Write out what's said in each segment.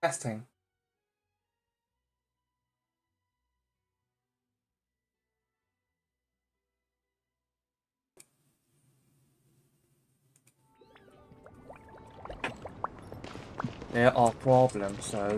Testing. There are problems, so...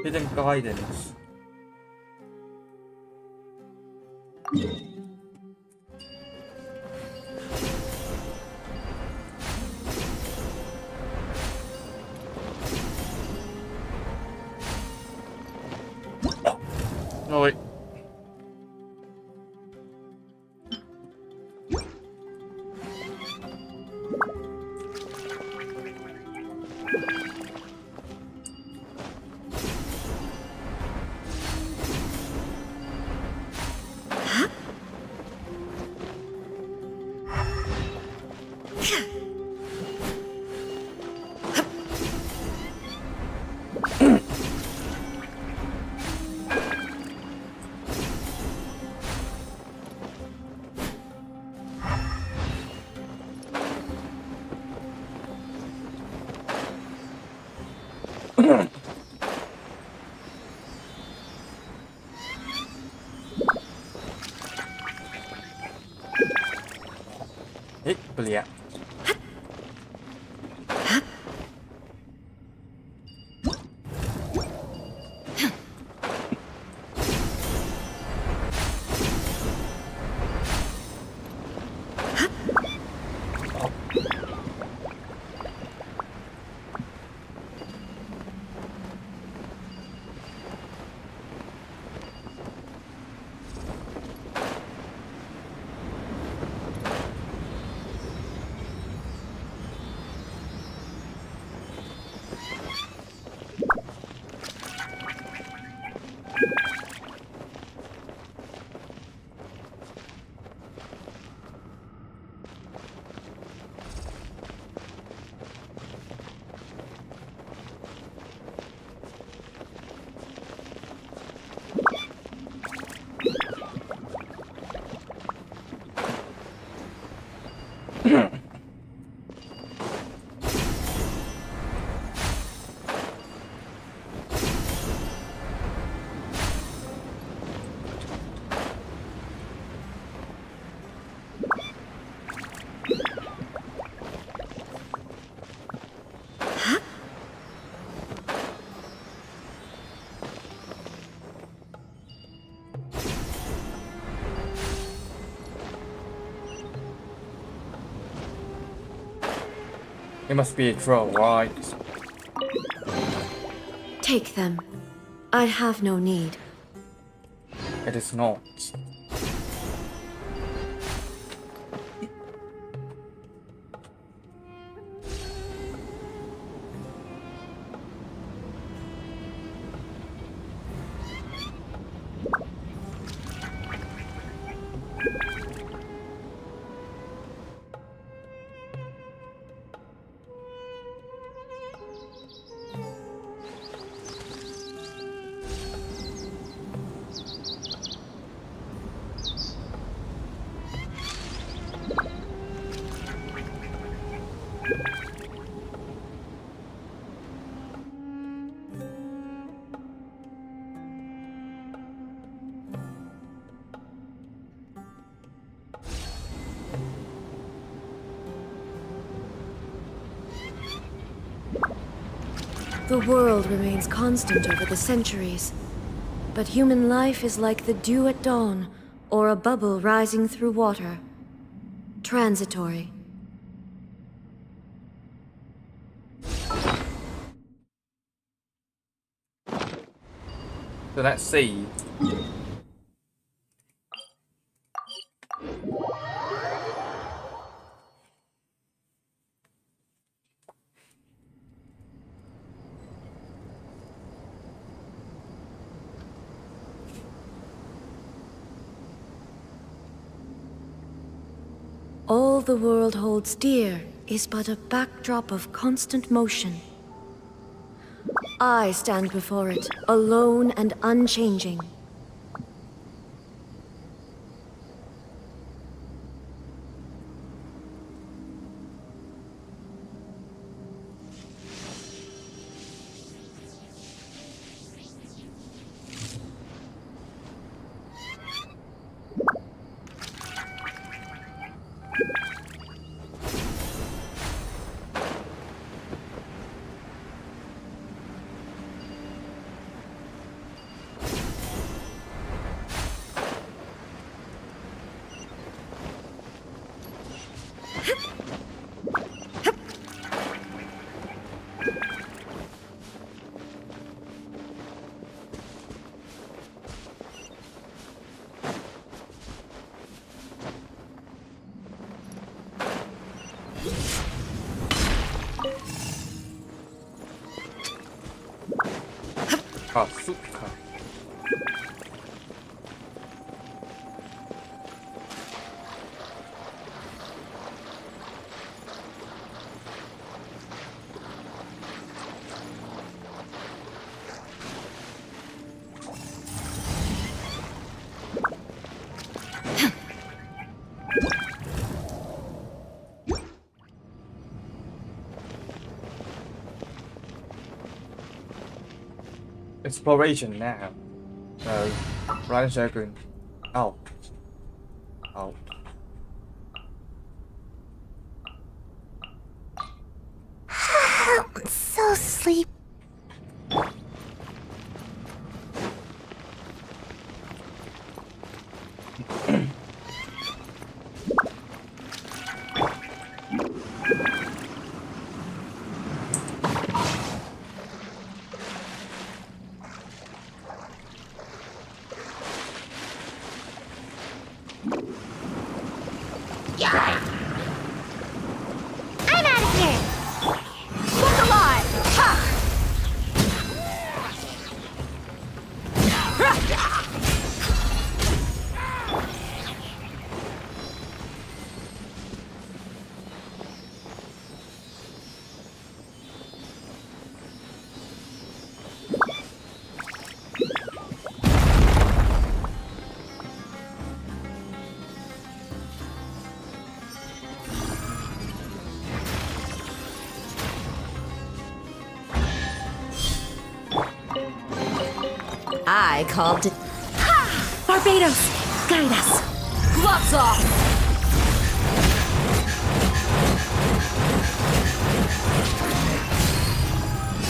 Hidden guidance. Oh wait. Hít blia. It must be a troll, right? Take them. I have no need. It is not. The world remains constant over the centuries, but human life is like the dew at dawn, or a bubble rising through water. Transitory. So let's see. All the world holds dear is but a backdrop of constant motion. I stand before it, alone and unchanging. Asuka. Exploration now. No. Right circle. Out. Out. So sleepy. I'm out of here. Look alive. Ha! I called it. Ha! Barbados, guide us. Gloves off.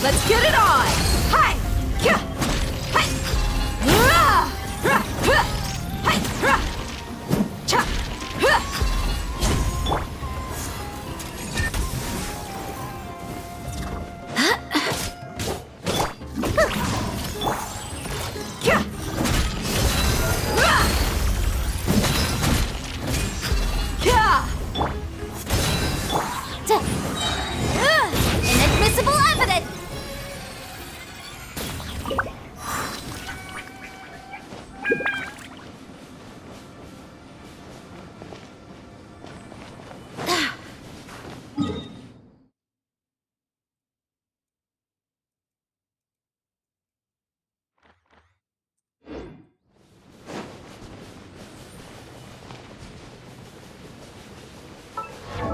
Let's get it on. Hi! Kya! Hi! Rah! Rah! Rah! Hi! Rah! Cha! Rah! Inadmissible evidence!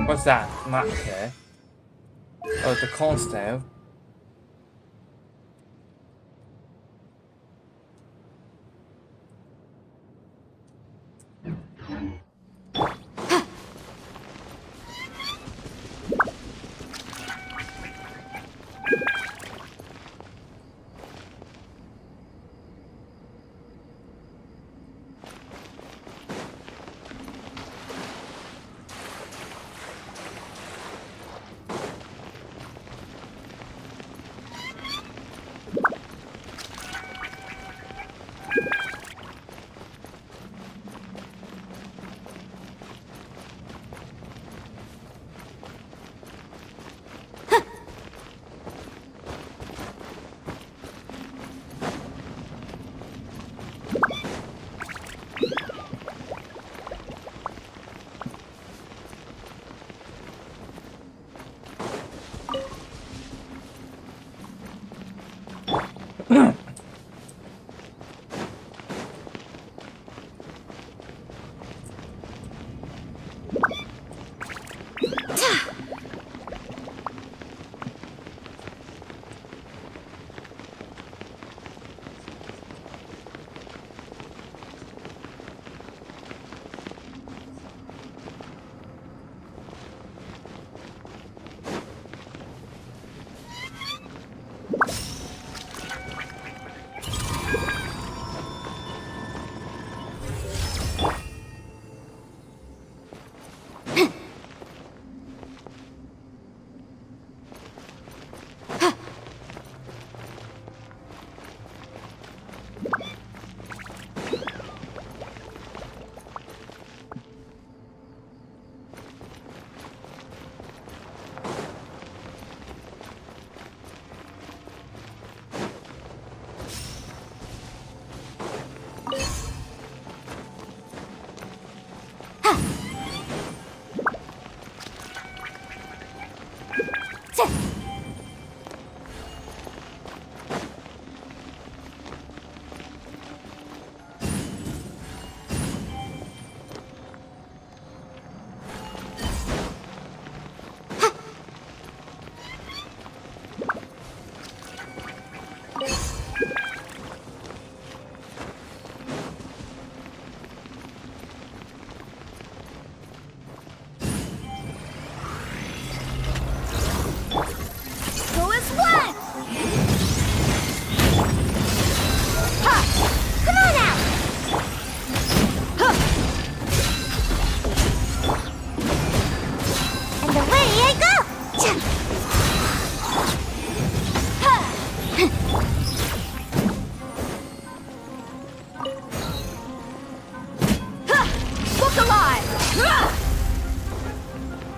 What's that? Map here. Oh, the constant.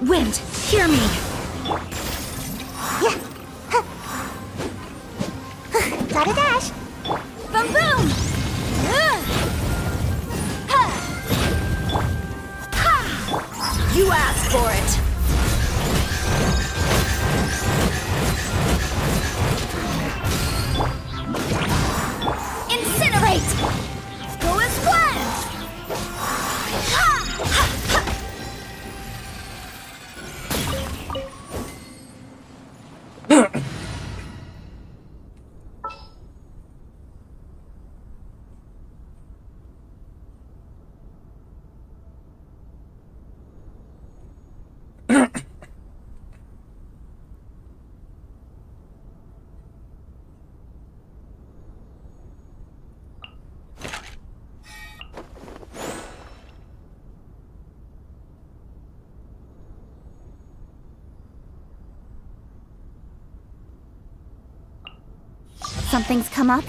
Wind, hear me! Gotta dash! Boom boom! You asked for it! Incinerate! Go as planned! Something's come up?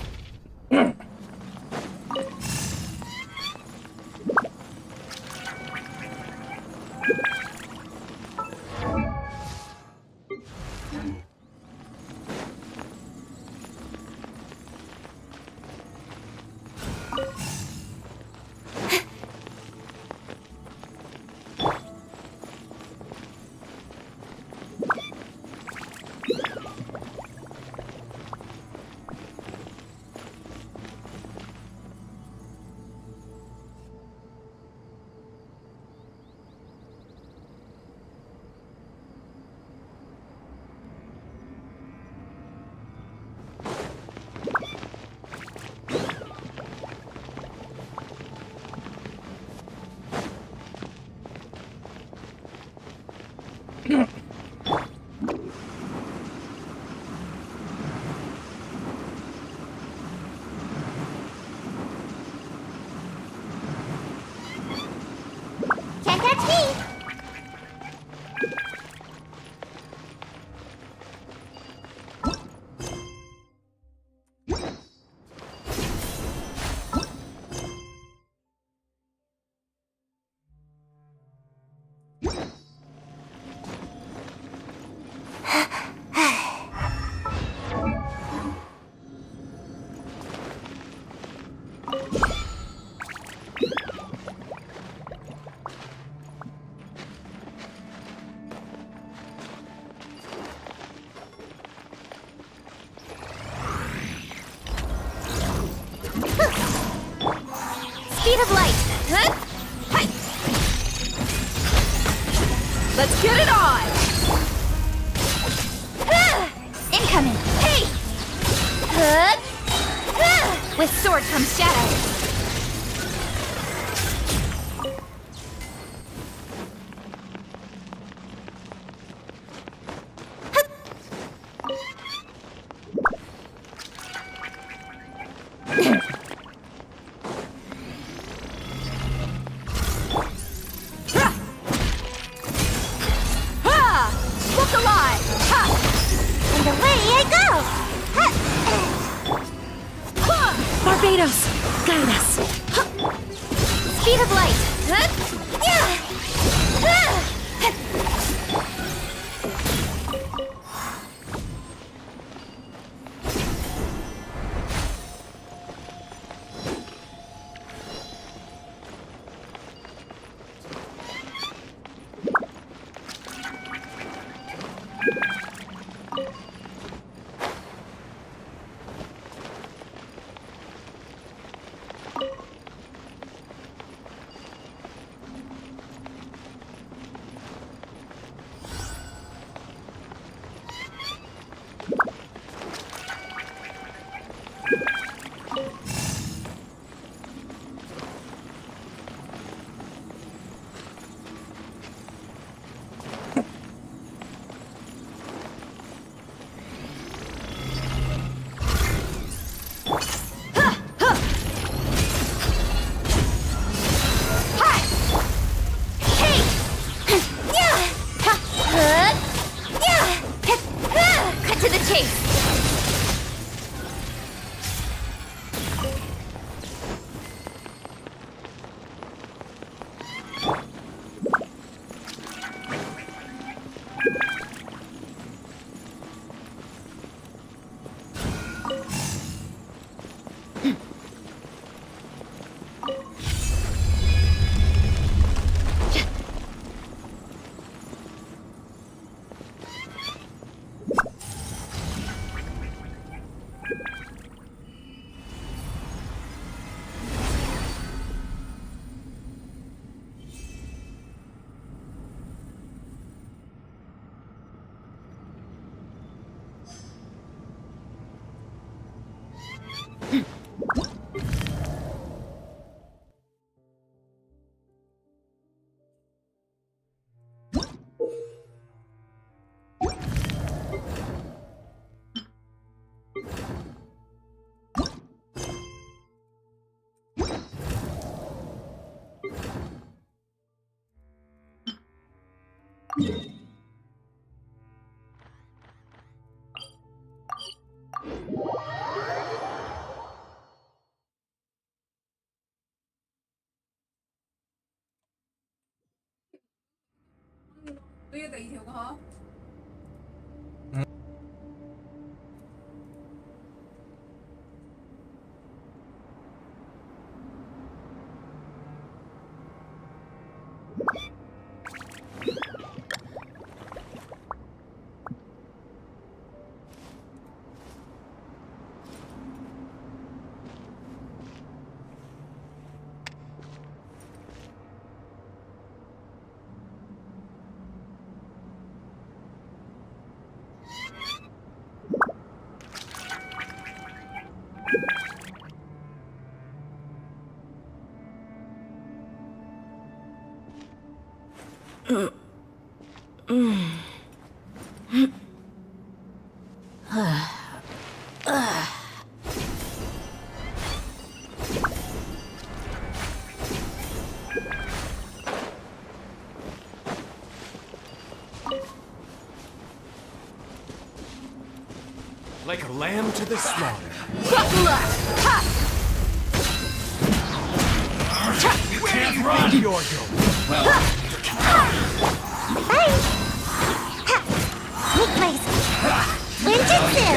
Can't catch me! Speed of light! Huh? Hi. Let's get it on! Incoming! Hey! With sword comes shadow! Look alive! Ha! And away I go! Barbados, guide us! Speed of light! Like a lamb to the slaughter. Buckle up! Ha! You can't run, Giorgio! Bye! Meat place! Ninjutsu!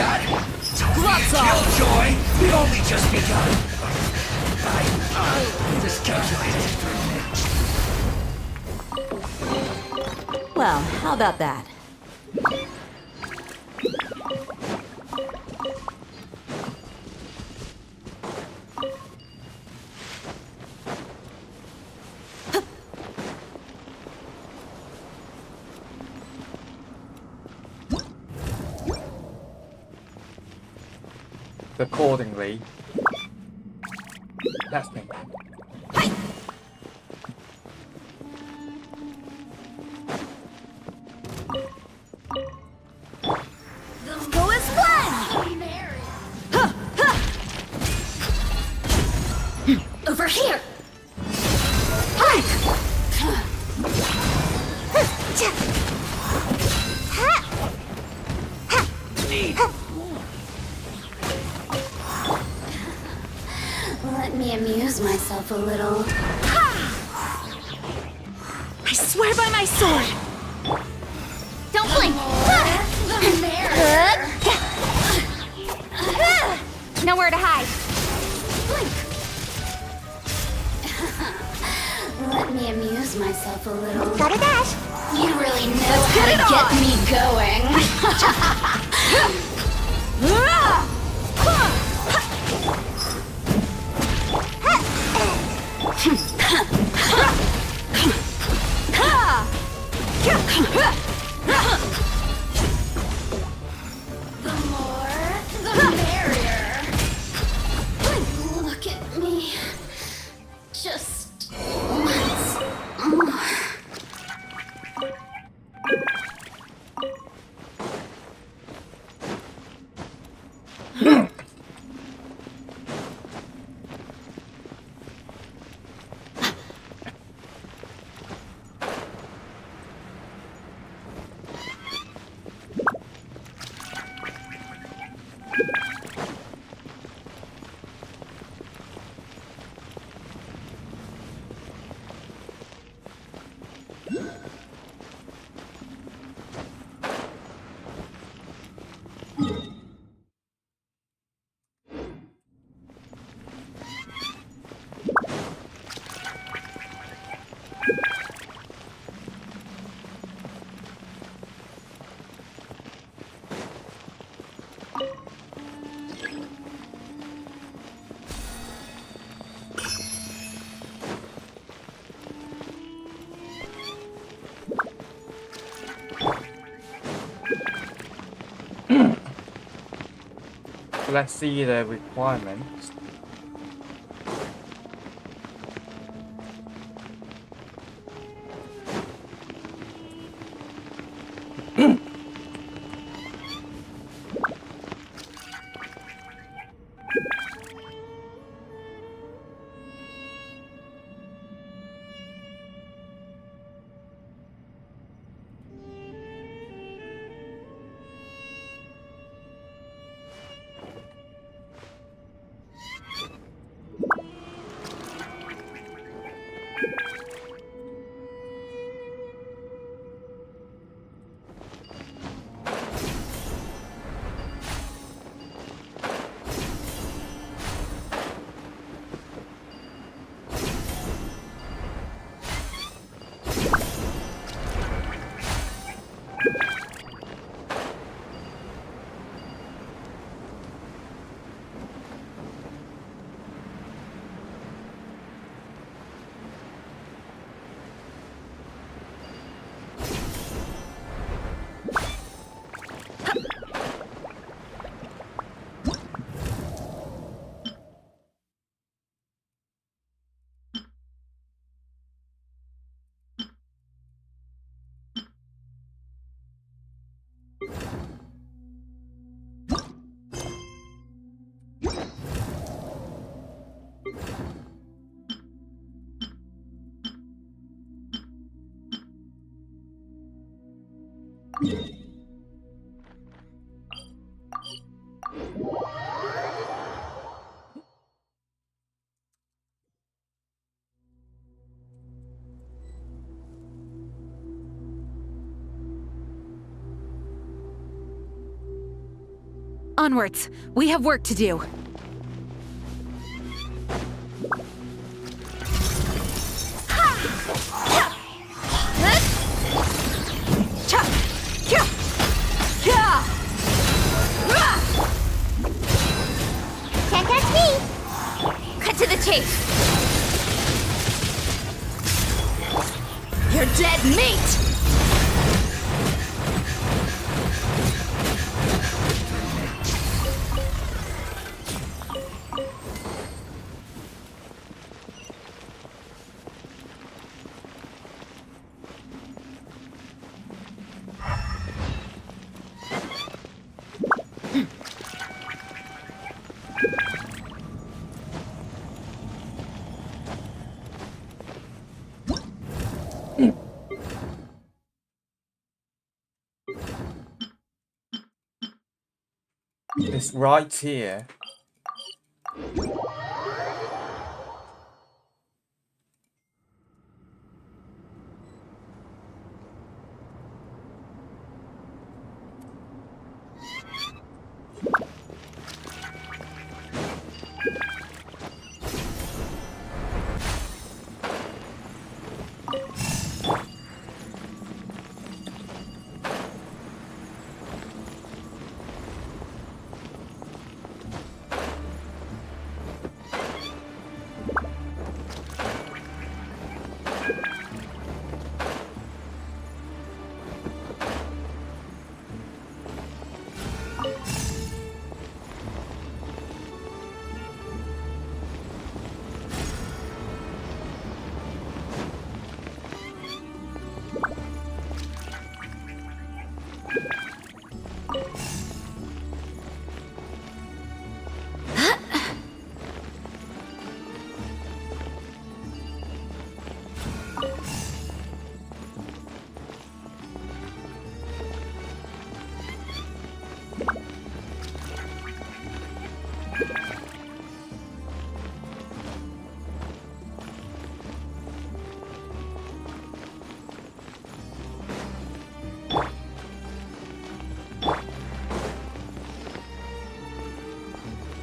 Gloves off! Killjoy, we've only just begun. I miscalculated. Well, how about that? Accordingly. That's me. Go as planned! Over here! Let me amuse myself a little. I swear by my sword! Don't blink! Nowhere to hide. Let me amuse myself a little. Got a dash. You really know how to get me going. The more, the merrier. Look at me. Just once more. Let's see the requirements. Onwards. We have work to do. Can't catch me! Cut to the chase. You're dead meat! It's right here.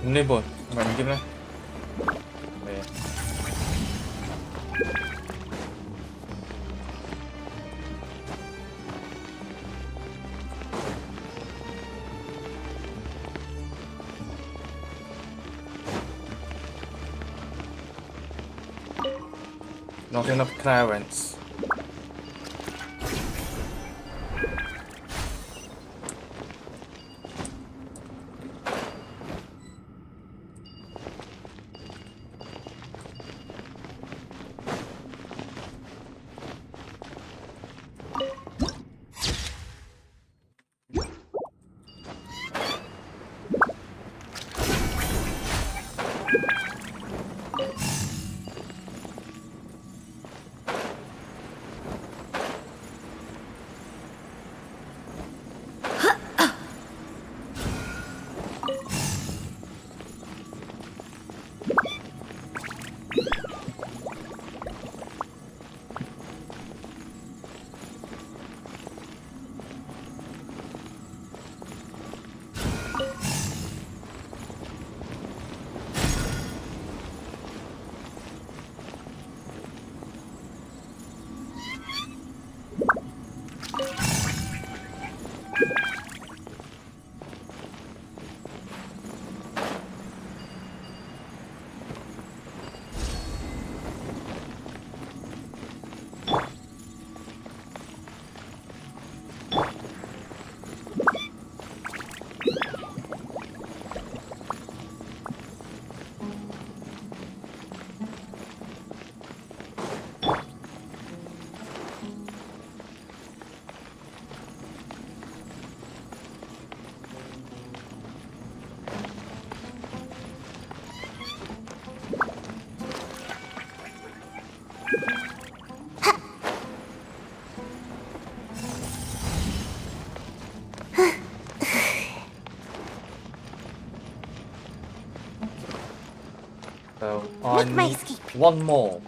Nơi bột, mình kim đây. Để. Not enough clearance. So I need one more.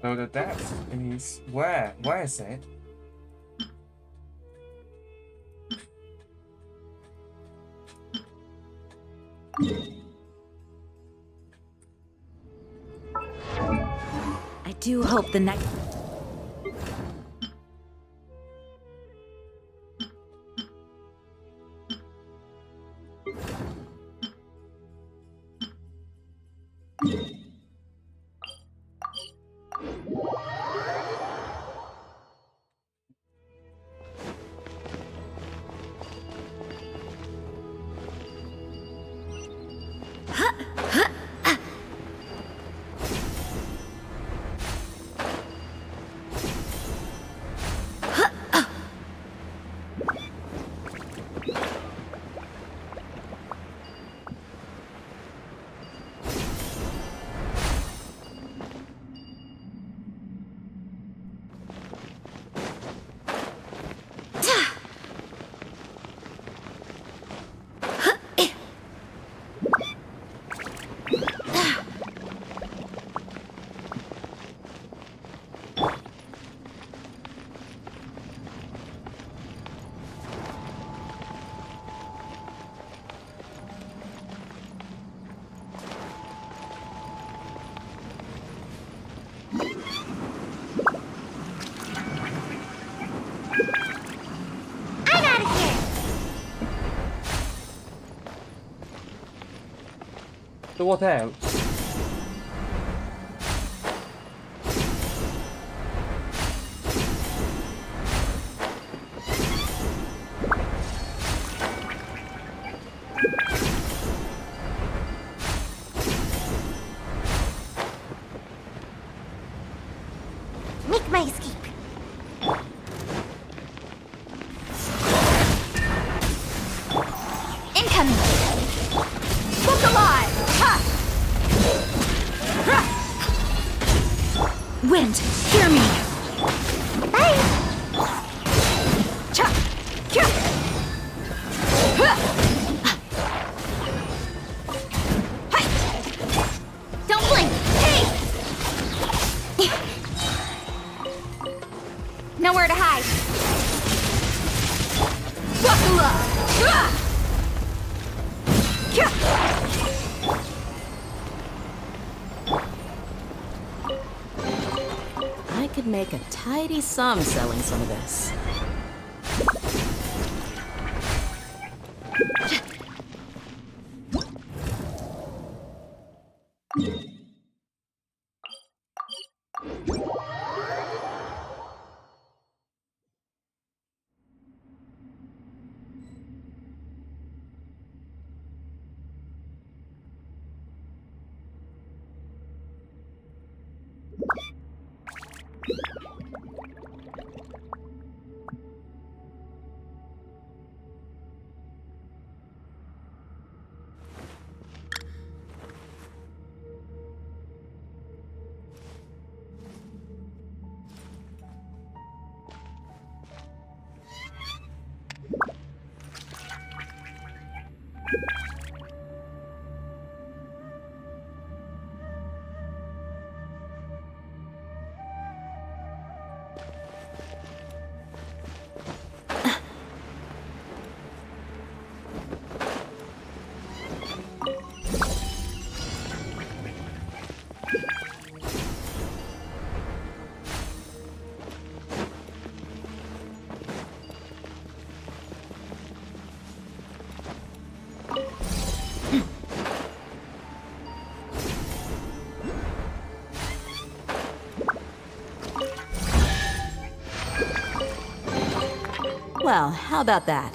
So the depth is where? Where is it? I do hope the next... So what else? Make my escape. Incoming. Look alive! Ha! Wind, hear me. Bye. Cha. Kya. Hi. Don't blink. Hey. Nowhere to hide. Buckle up. Kya. I could make a tidy sum selling some of this. Well, how about that?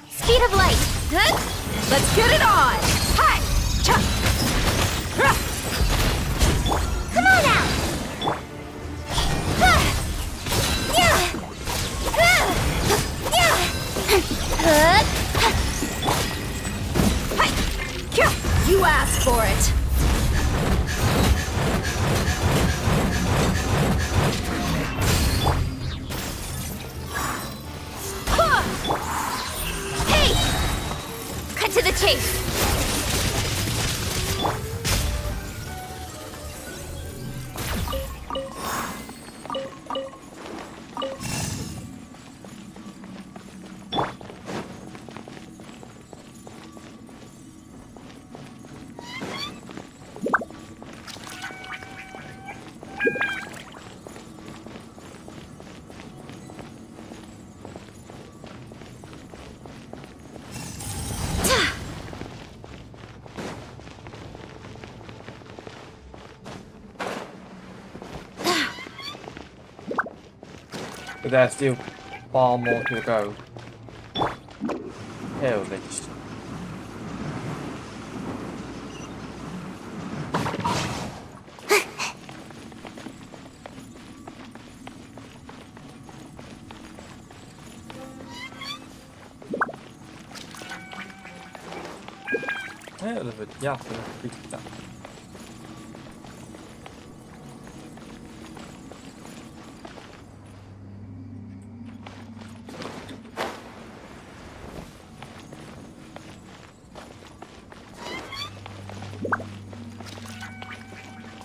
Speed of light. Huh? Let's get it on. Hi. Cha. Huh. Come on now. Huh. Yeah. Huh. Yeah. Huh. Hi. Kya. You asked for it. To the chase. But there's still far more to go. Hell, this. Helvete, jävlar, skita.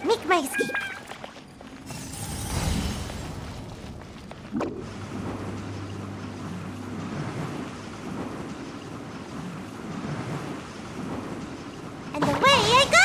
Make my escape. And away I go!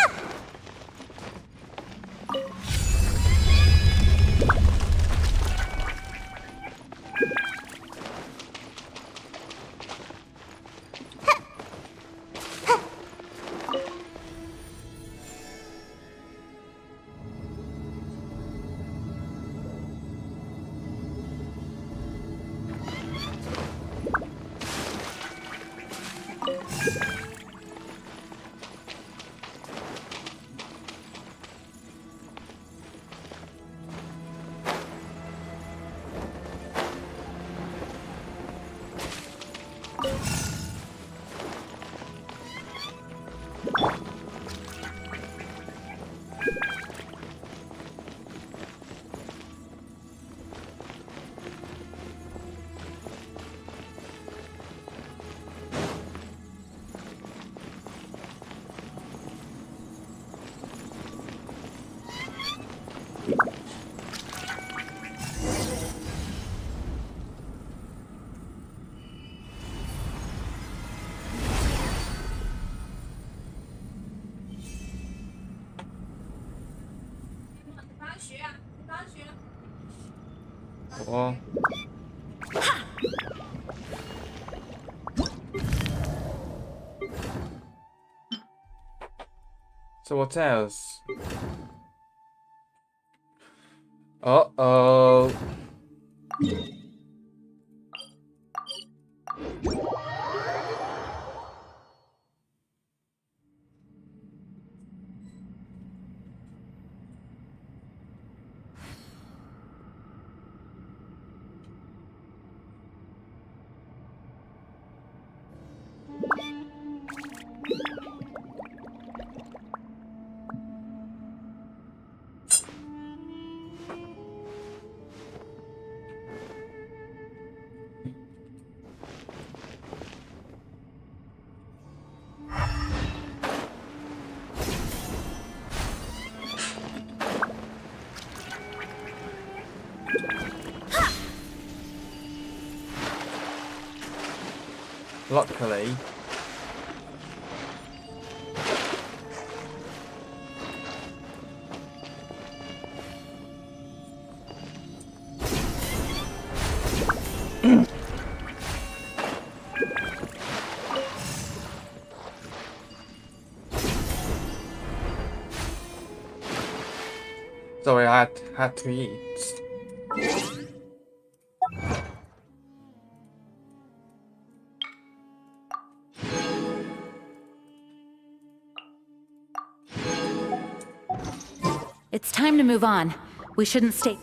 Oh. So what else? Uh-oh. Luckily. Sorry, I had to eat. It's time to move on. We shouldn't stay.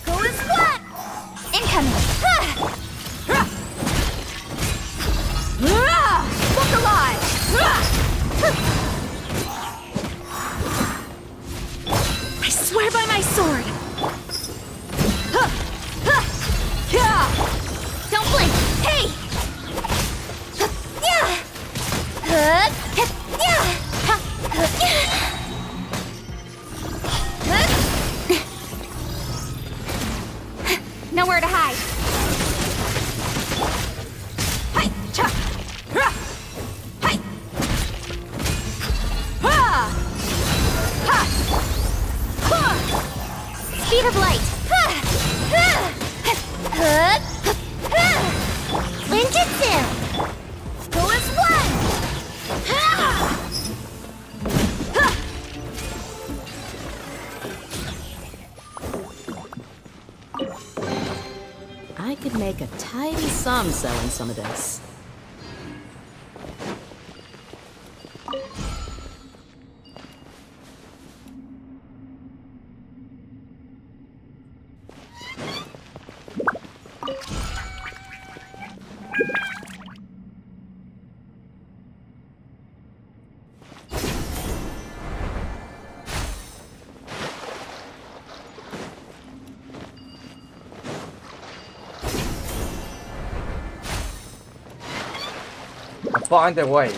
Going splat! Incoming! Look alive! I swear by my sword! Don't blink! Hey! Nowhere to hide. Hi, cha. Hi. Ha. Speed of light. Ninjutsu. Go as one. I could make a tidy sum selling some of this. Find a way.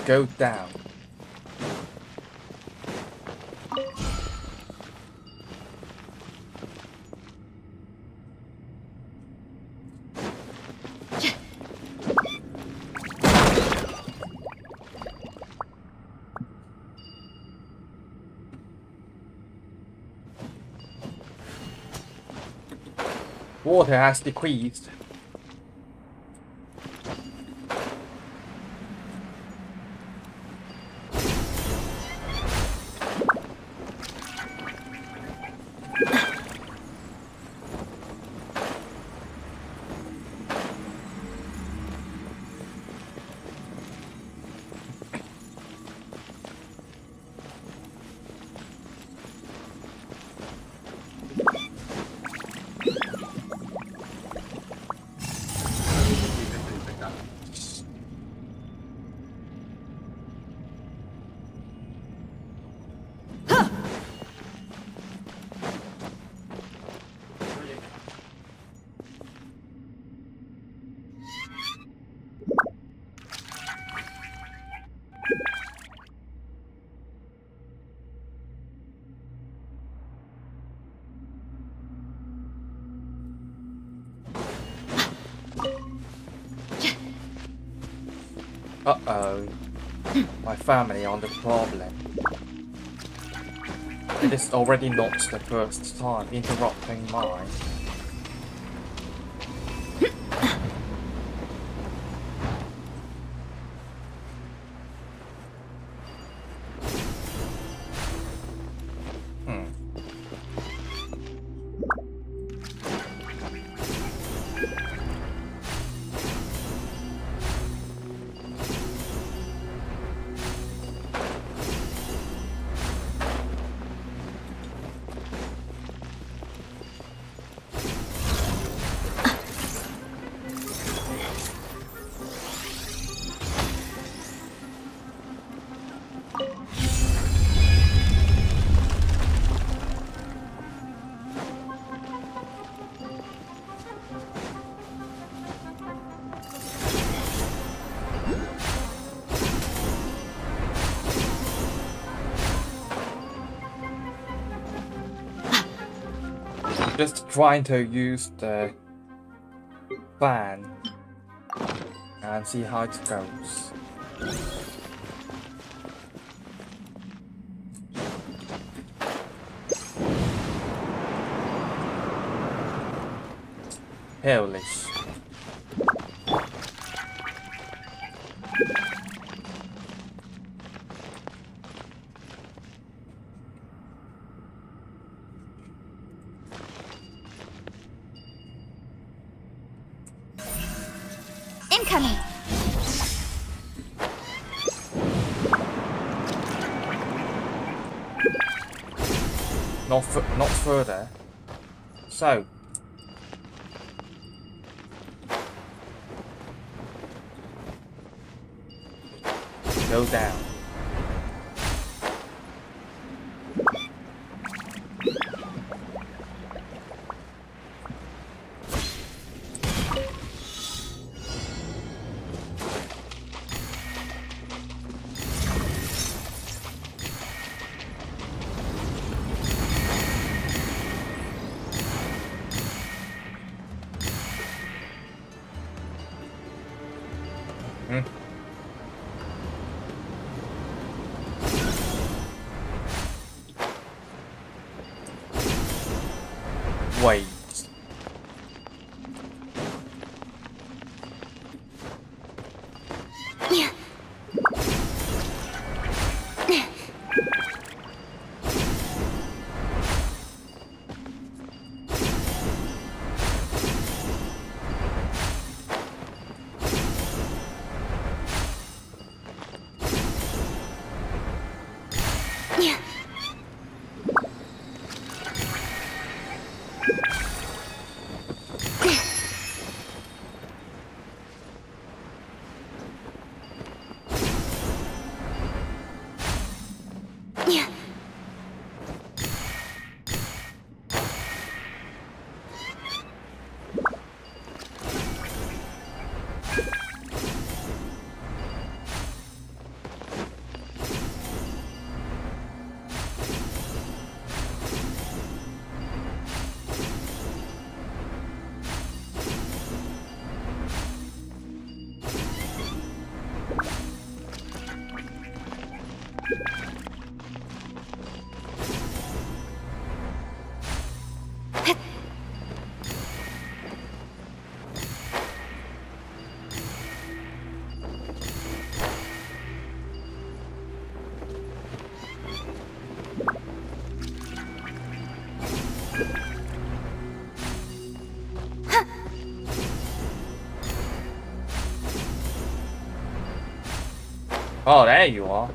Go down. Water has decreased. Uh-oh. My family on the problem. It is already not the first time interrupting mine. Just trying to use the plan and see how it goes. Hellish. Incoming. Not further. So. Go down. Wait. Oh, there you are.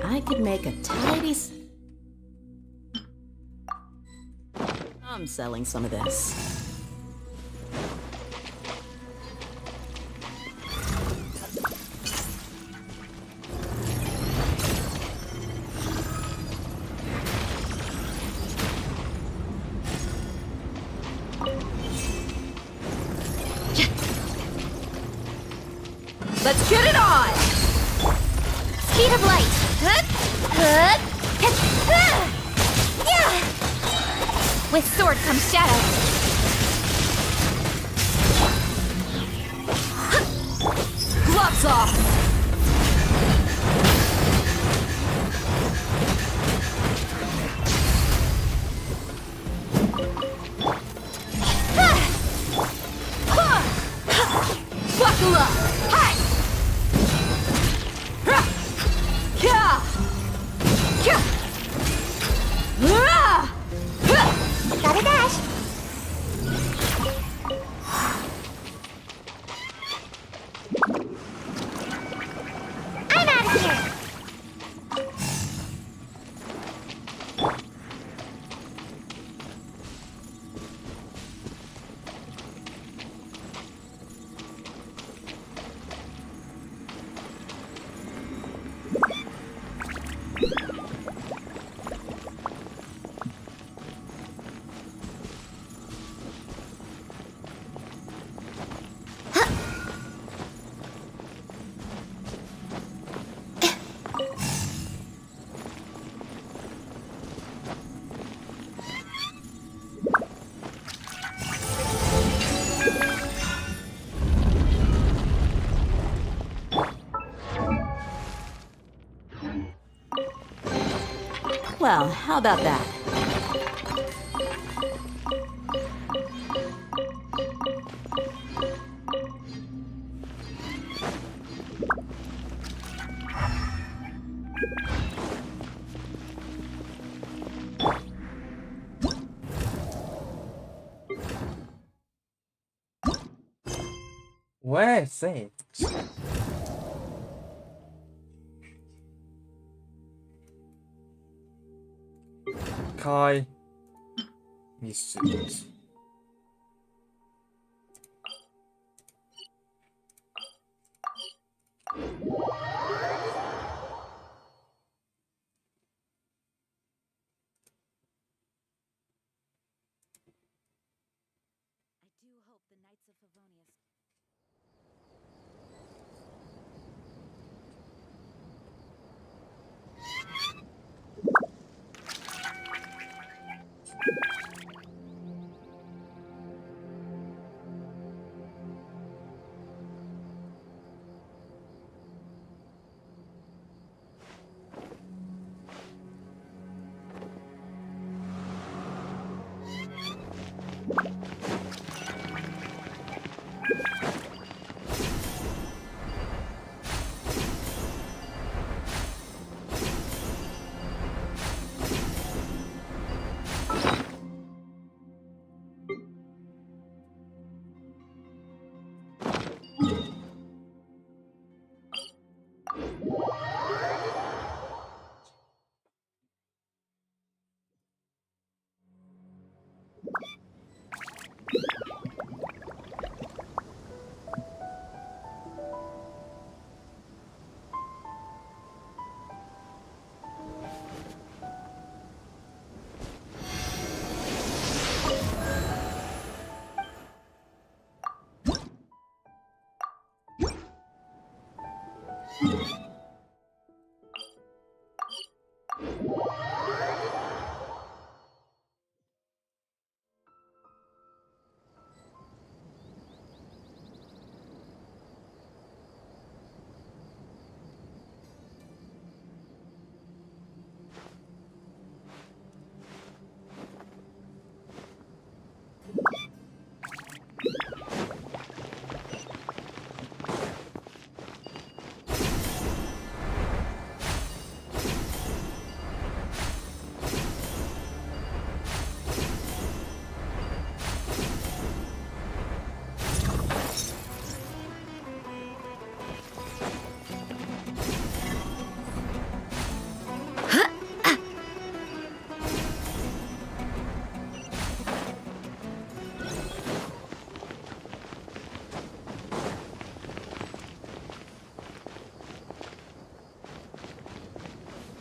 I could make a tidy... I'm selling some of this. Let's get it on! Speed of light! With sword comes shadow. Gloves off! Buckle up! Hi! Gotta dash. I'm out of here. Well, how about that? Where is it? Kai Misut.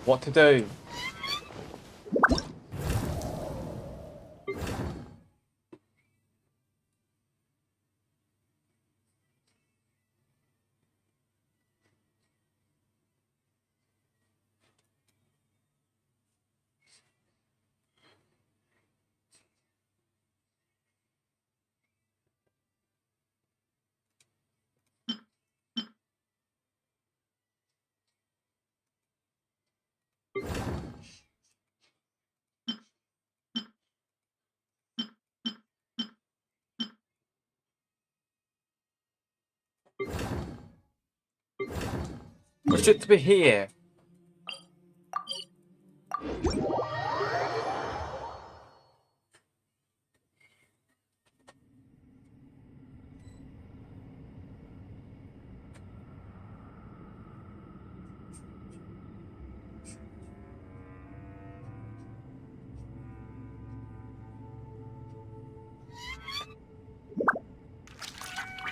What to do? Push it to be here.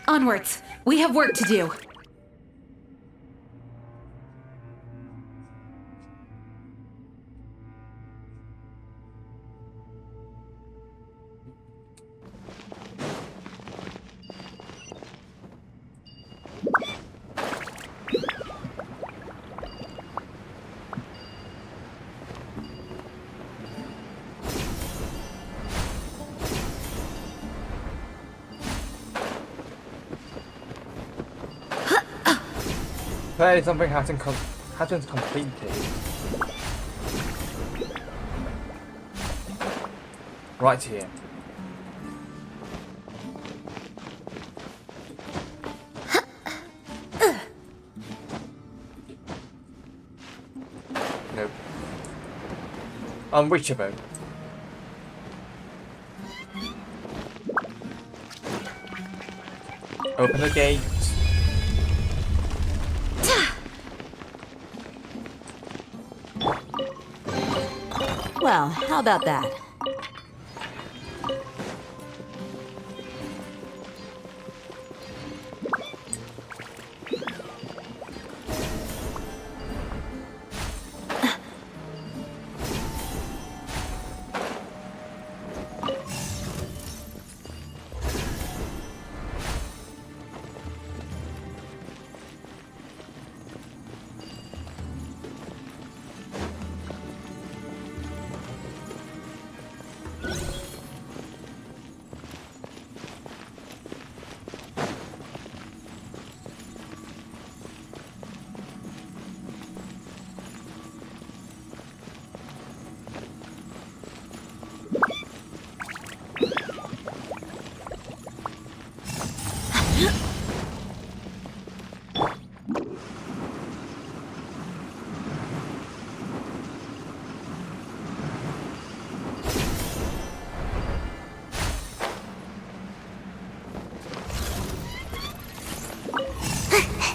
Onwards! We have work to do! Play something hasn't completed. Right here. Nope. Unreachable. Open the gate. Well, how about that?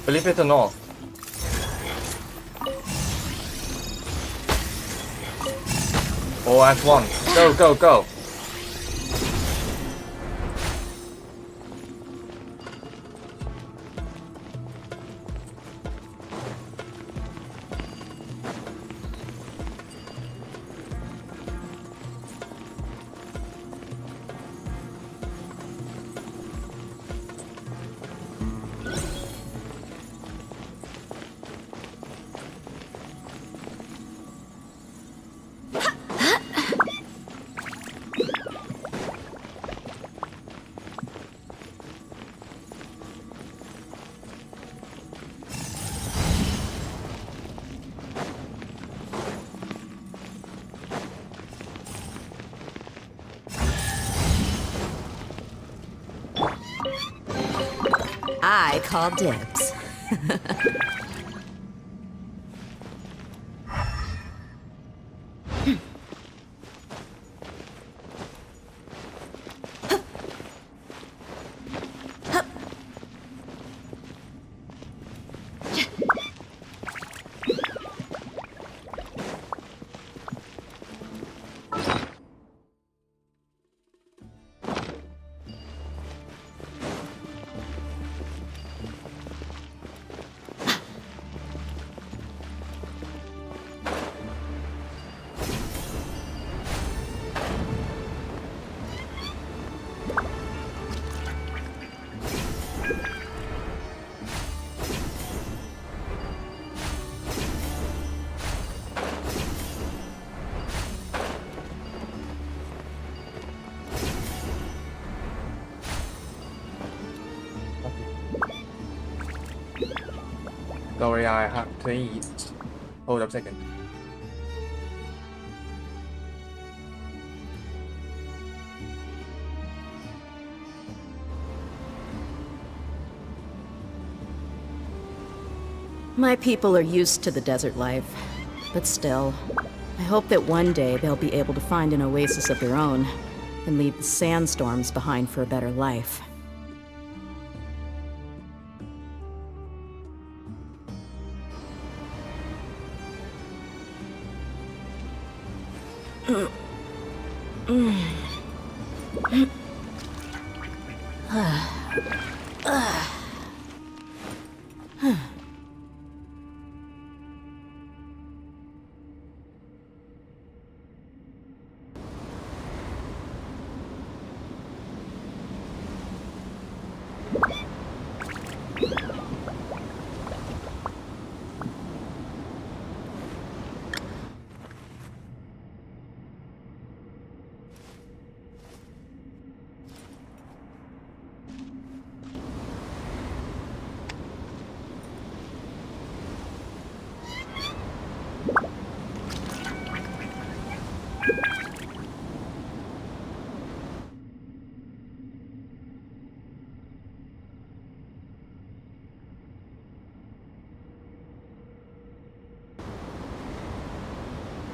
Believe it or not. All at once. Go, go, go. I call dibs. Sorry, I have to eat. Hold up a second. My people are used to the desert life, but still, I hope that one day they'll be able to find an oasis of their own and leave the sandstorms behind for a better life.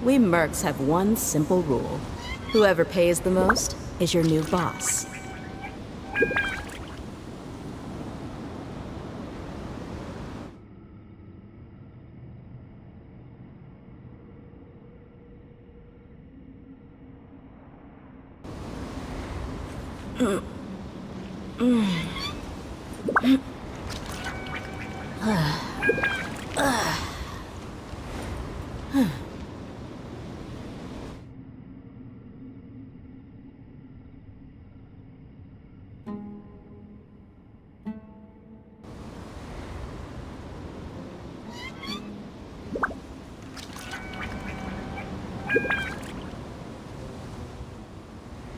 We mercs have one simple rule. Whoever pays the most is your new boss.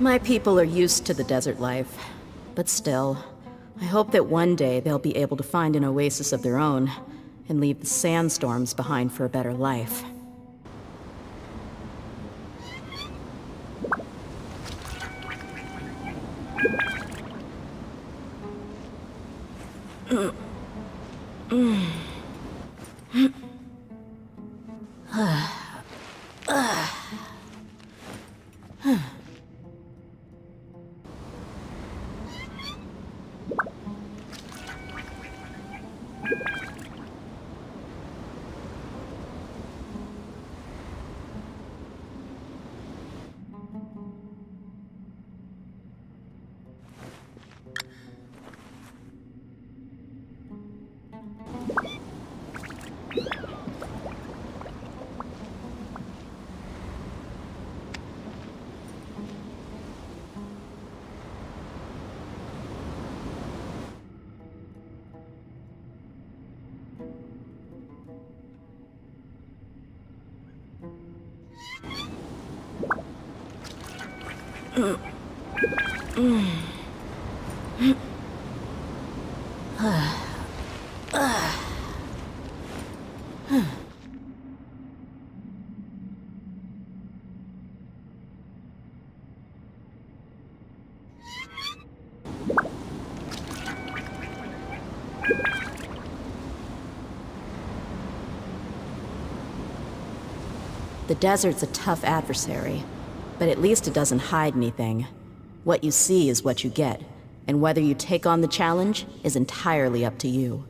My people are used to the desert life, but still, I hope that one day they'll be able to find an oasis of their own and leave the sandstorms behind for a better life. The desert's a tough adversary, but at least it doesn't hide anything. What you see is what you get, and whether you take on the challenge is entirely up to you.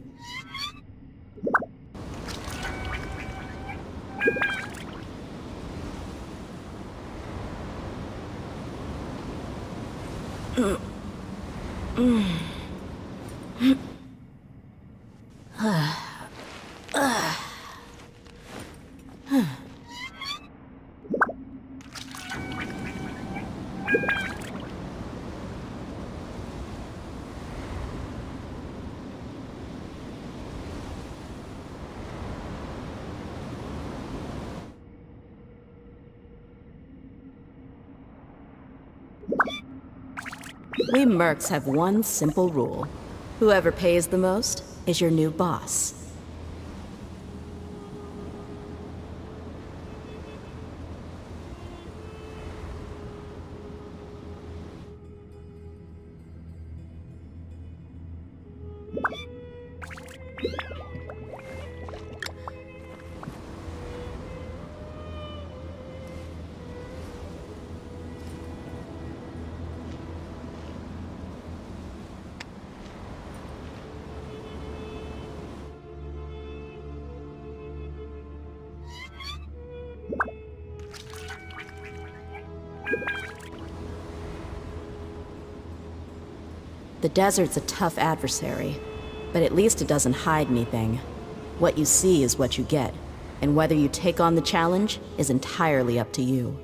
We mercs have one simple rule. Whoever pays the most is your new boss. The desert's a tough adversary, but at least it doesn't hide anything. What you see is what you get, and whether you take on the challenge is entirely up to you.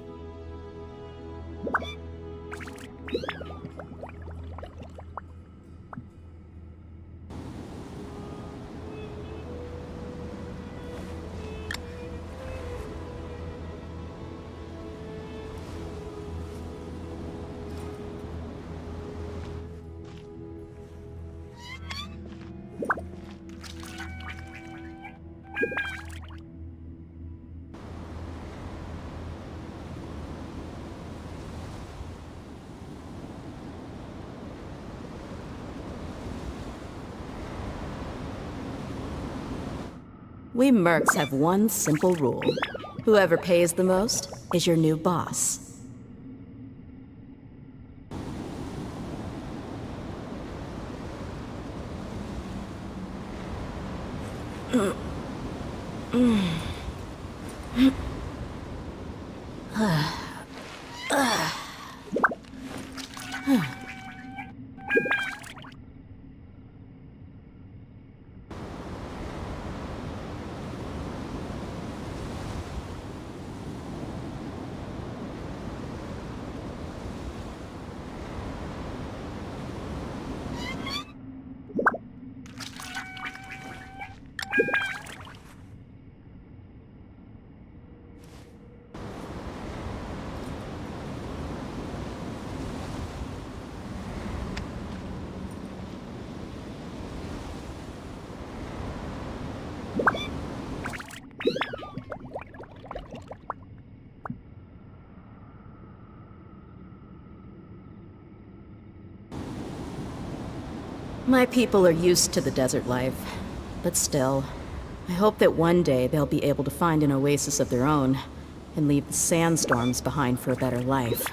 We mercs have one simple rule. Whoever pays the most is your new boss. My people are used to the desert life, but still, I hope that one day they'll be able to find an oasis of their own and leave the sandstorms behind for a better life.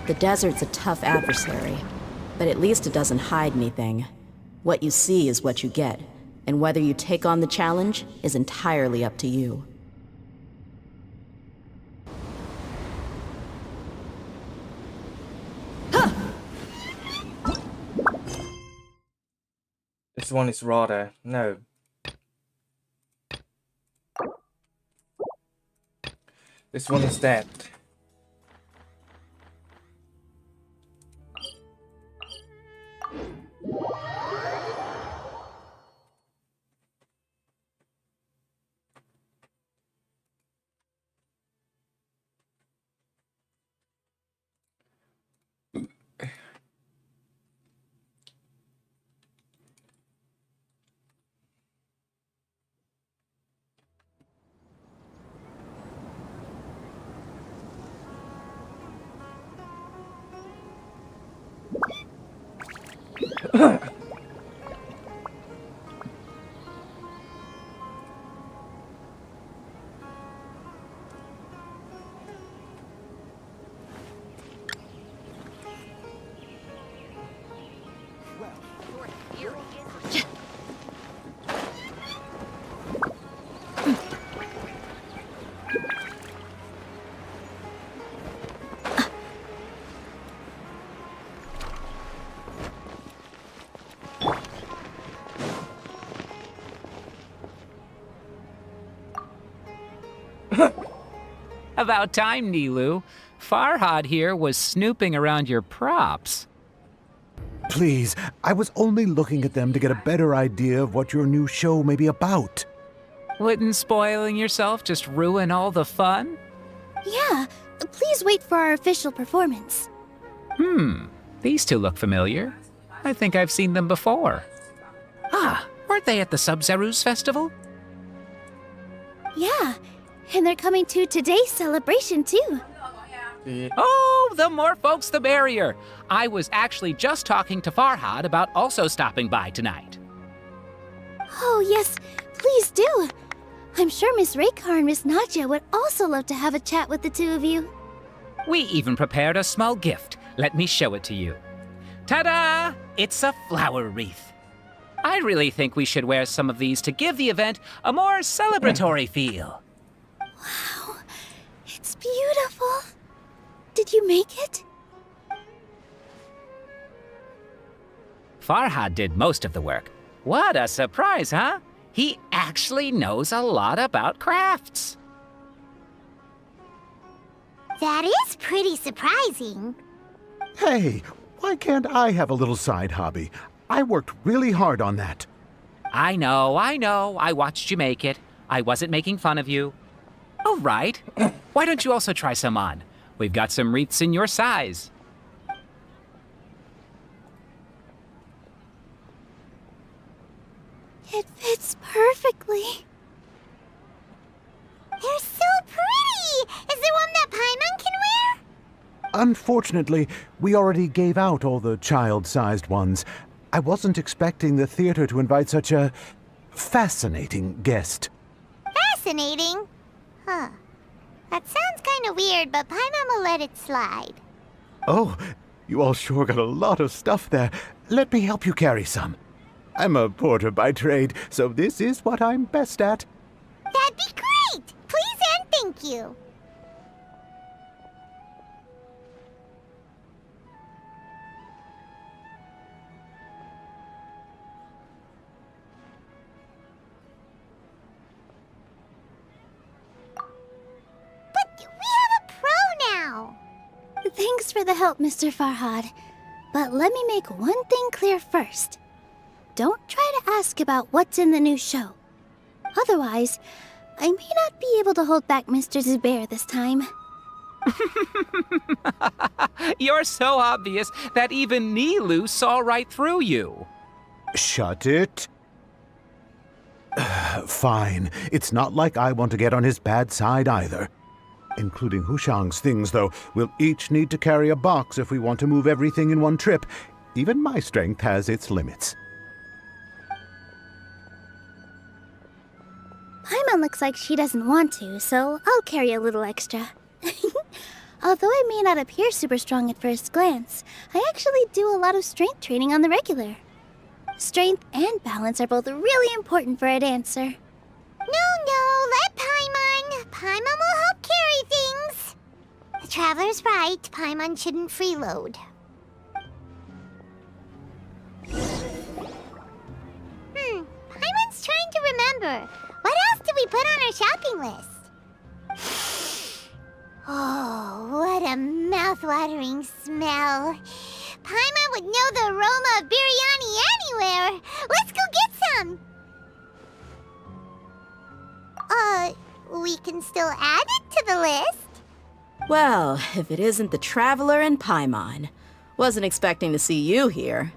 The desert's a tough adversary, but at least it doesn't hide anything. What you see is what you get, and whether you take on the challenge is entirely up to you. This one is rather... no. This one is dead. About time, Nilu. Farhad here was snooping around your props. Please, I was only looking at them to get a better idea of what your new show may be about. Wouldn't spoiling yourself just ruin all the fun? Yeah, please wait for our official performance. These two look familiar. I think I've seen them before. Ah, weren't they at the Sub-Zerus festival? Yeah, and they're coming to today's celebration too. Oh, the more folks the merrier. I was actually just talking to Farhad about also stopping by tonight. Oh yes, please do. I'm sure Miss Raykar and Miss Nadja would also love to have a chat with the two of you. We even prepared a small gift. Let me show it to you. Ta-da! It's a flower wreath. I really think we should wear some of these to give the event a more celebratory feel. Wow, it's beautiful. Did you make it? Farhad did most of the work. What a surprise, huh? He actually knows a lot about crafts. That is pretty surprising. Hey, why can't I have a little side hobby? I worked really hard on that. I know. I watched you make it. I wasn't making fun of you. Oh, right. Why don't you also try some on? We've got some wreaths in your size. It fits perfectly. They're so pretty! Is there one that Paimon can wear? Unfortunately, we already gave out all the child-sized ones. I wasn't expecting the theater to invite such a fascinating guest. Fascinating? Huh. That sounds kinda weird, but Paimon will let it slide. Oh, you all sure got a lot of stuff there. Let me help you carry some. I'm a porter by trade, so this is what I'm best at. That'd be great! Please and thank you. But we have a pro now! Thanks for the help, Mr. Farhad. But let me make one thing clear first. Don't try to ask about what's in the new show. Otherwise, I may not be able to hold back Mr. Zubair this time. You're so obvious that even Nilu saw right through you. Shut it. Fine. It's not like I want to get on his bad side either. Including Hushang's things, though. We'll each need to carry a box if we want to move everything in one trip. Even my strength has its limits. Paimon looks like she doesn't want to, so I'll carry a little extra. Although I may not appear super strong at first glance, I actually do a lot of strength training on the regular. Strength and balance are both really important for a dancer. No, let Paimon. Paimon will help carry things. The Traveler's right. Paimon shouldn't freeload. Paimon's trying to remember. What else did we put on our shopping list? Oh, what a mouth-watering smell. Paimon would know the aroma of biryani anywhere. Let's go get some. We can still add it to the list. Well, if it isn't the Traveler and Paimon. Wasn't expecting to see you here.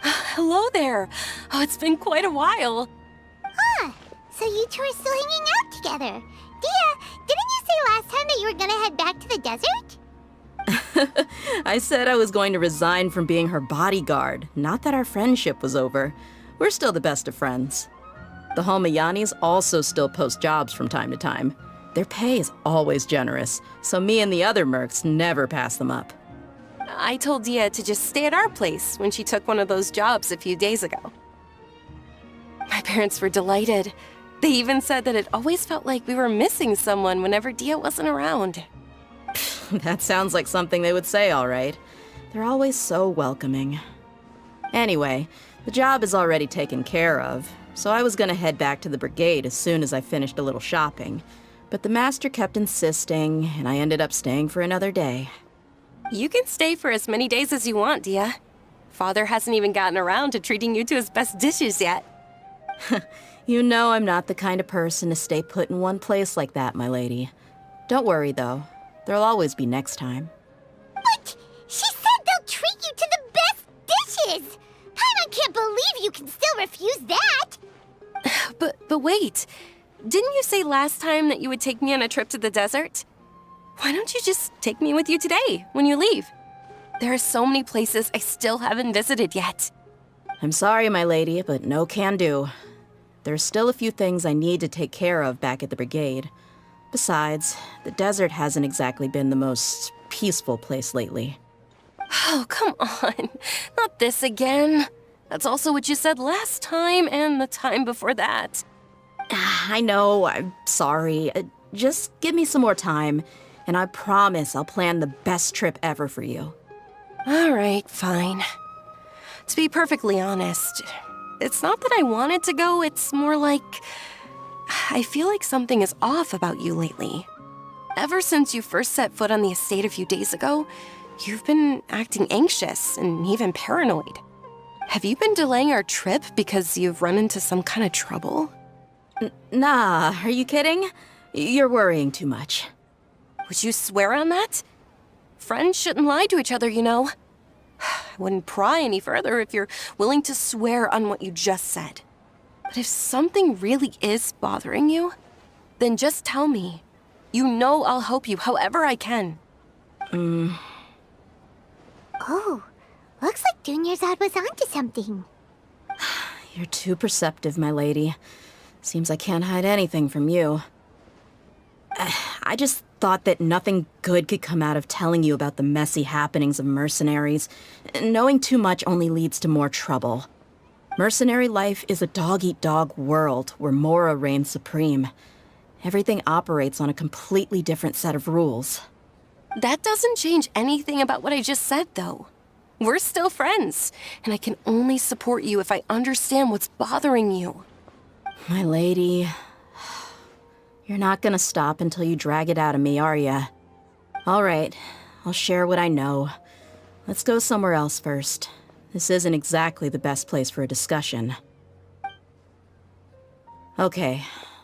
Hello there. Oh, it's been quite a while. So you two are still hanging out together. Dia, didn't you say last time that you were gonna head back to the desert? I said I was going to resign from being her bodyguard, not that our friendship was over. We're still the best of friends. The Homayanis also still post jobs from time to time. Their pay is always generous, so me and the other mercs never pass them up. I told Dia to just stay at our place when she took one of those jobs a few days ago. My parents were delighted. They even said that it always felt like we were missing someone whenever Dia wasn't around. That sounds like something they would say, all right. They're always so welcoming. Anyway, the job is already taken care of, so I was gonna head back to the brigade as soon as I finished a little shopping. But the master kept insisting, and I ended up staying for another day. You can stay for as many days as you want, Dia. Father hasn't even gotten around to treating you to his best dishes yet. You know I'm not the kind of person to stay put in one place like that, my lady. Don't worry, though. There'll always be next time. But she said they'll treat you to the best dishes! I can't believe you can still refuse that! But wait. Didn't you say last time that you would take me on a trip to the desert? Why don't you just take me with you today, when you leave? There are so many places I still haven't visited yet. I'm sorry, my lady, but no can do. There's still a few things I need to take care of back at the brigade. Besides, the desert hasn't exactly been the most peaceful place lately. Oh, come on. Not this again. That's also what you said last time and the time before that. I know, I'm sorry. Just give me some more time, and I promise I'll plan the best trip ever for you. All right, fine. To be perfectly honest, it's not that I wanted to go, it's more like I feel like something is off about you lately. Ever since you first set foot on the estate a few days ago, you've been acting anxious and even paranoid. Have you been delaying our trip because you've run into some kind of trouble? Nah, are you kidding? You're worrying too much. Would you swear on that? Friends shouldn't lie to each other, you know. I wouldn't pry any further if you're willing to swear on what you just said. But if something really is bothering you, then just tell me. You know I'll help you however I can. Oh, looks like Dunyarzad was onto something. You're too perceptive, my lady. Seems I can't hide anything from you. I just thought that nothing good could come out of telling you about the messy happenings of mercenaries. Knowing too much only leads to more trouble. Mercenary life is a dog-eat-dog world where Mora reigns supreme. Everything operates on a completely different set of rules. That doesn't change anything about what I just said, though. We're still friends, and I can only support you if I understand what's bothering you. My lady, you're not gonna stop until you drag it out of me, are ya? All right, I'll share what I know. Let's go somewhere else first. This isn't exactly the best place for a discussion. Okay,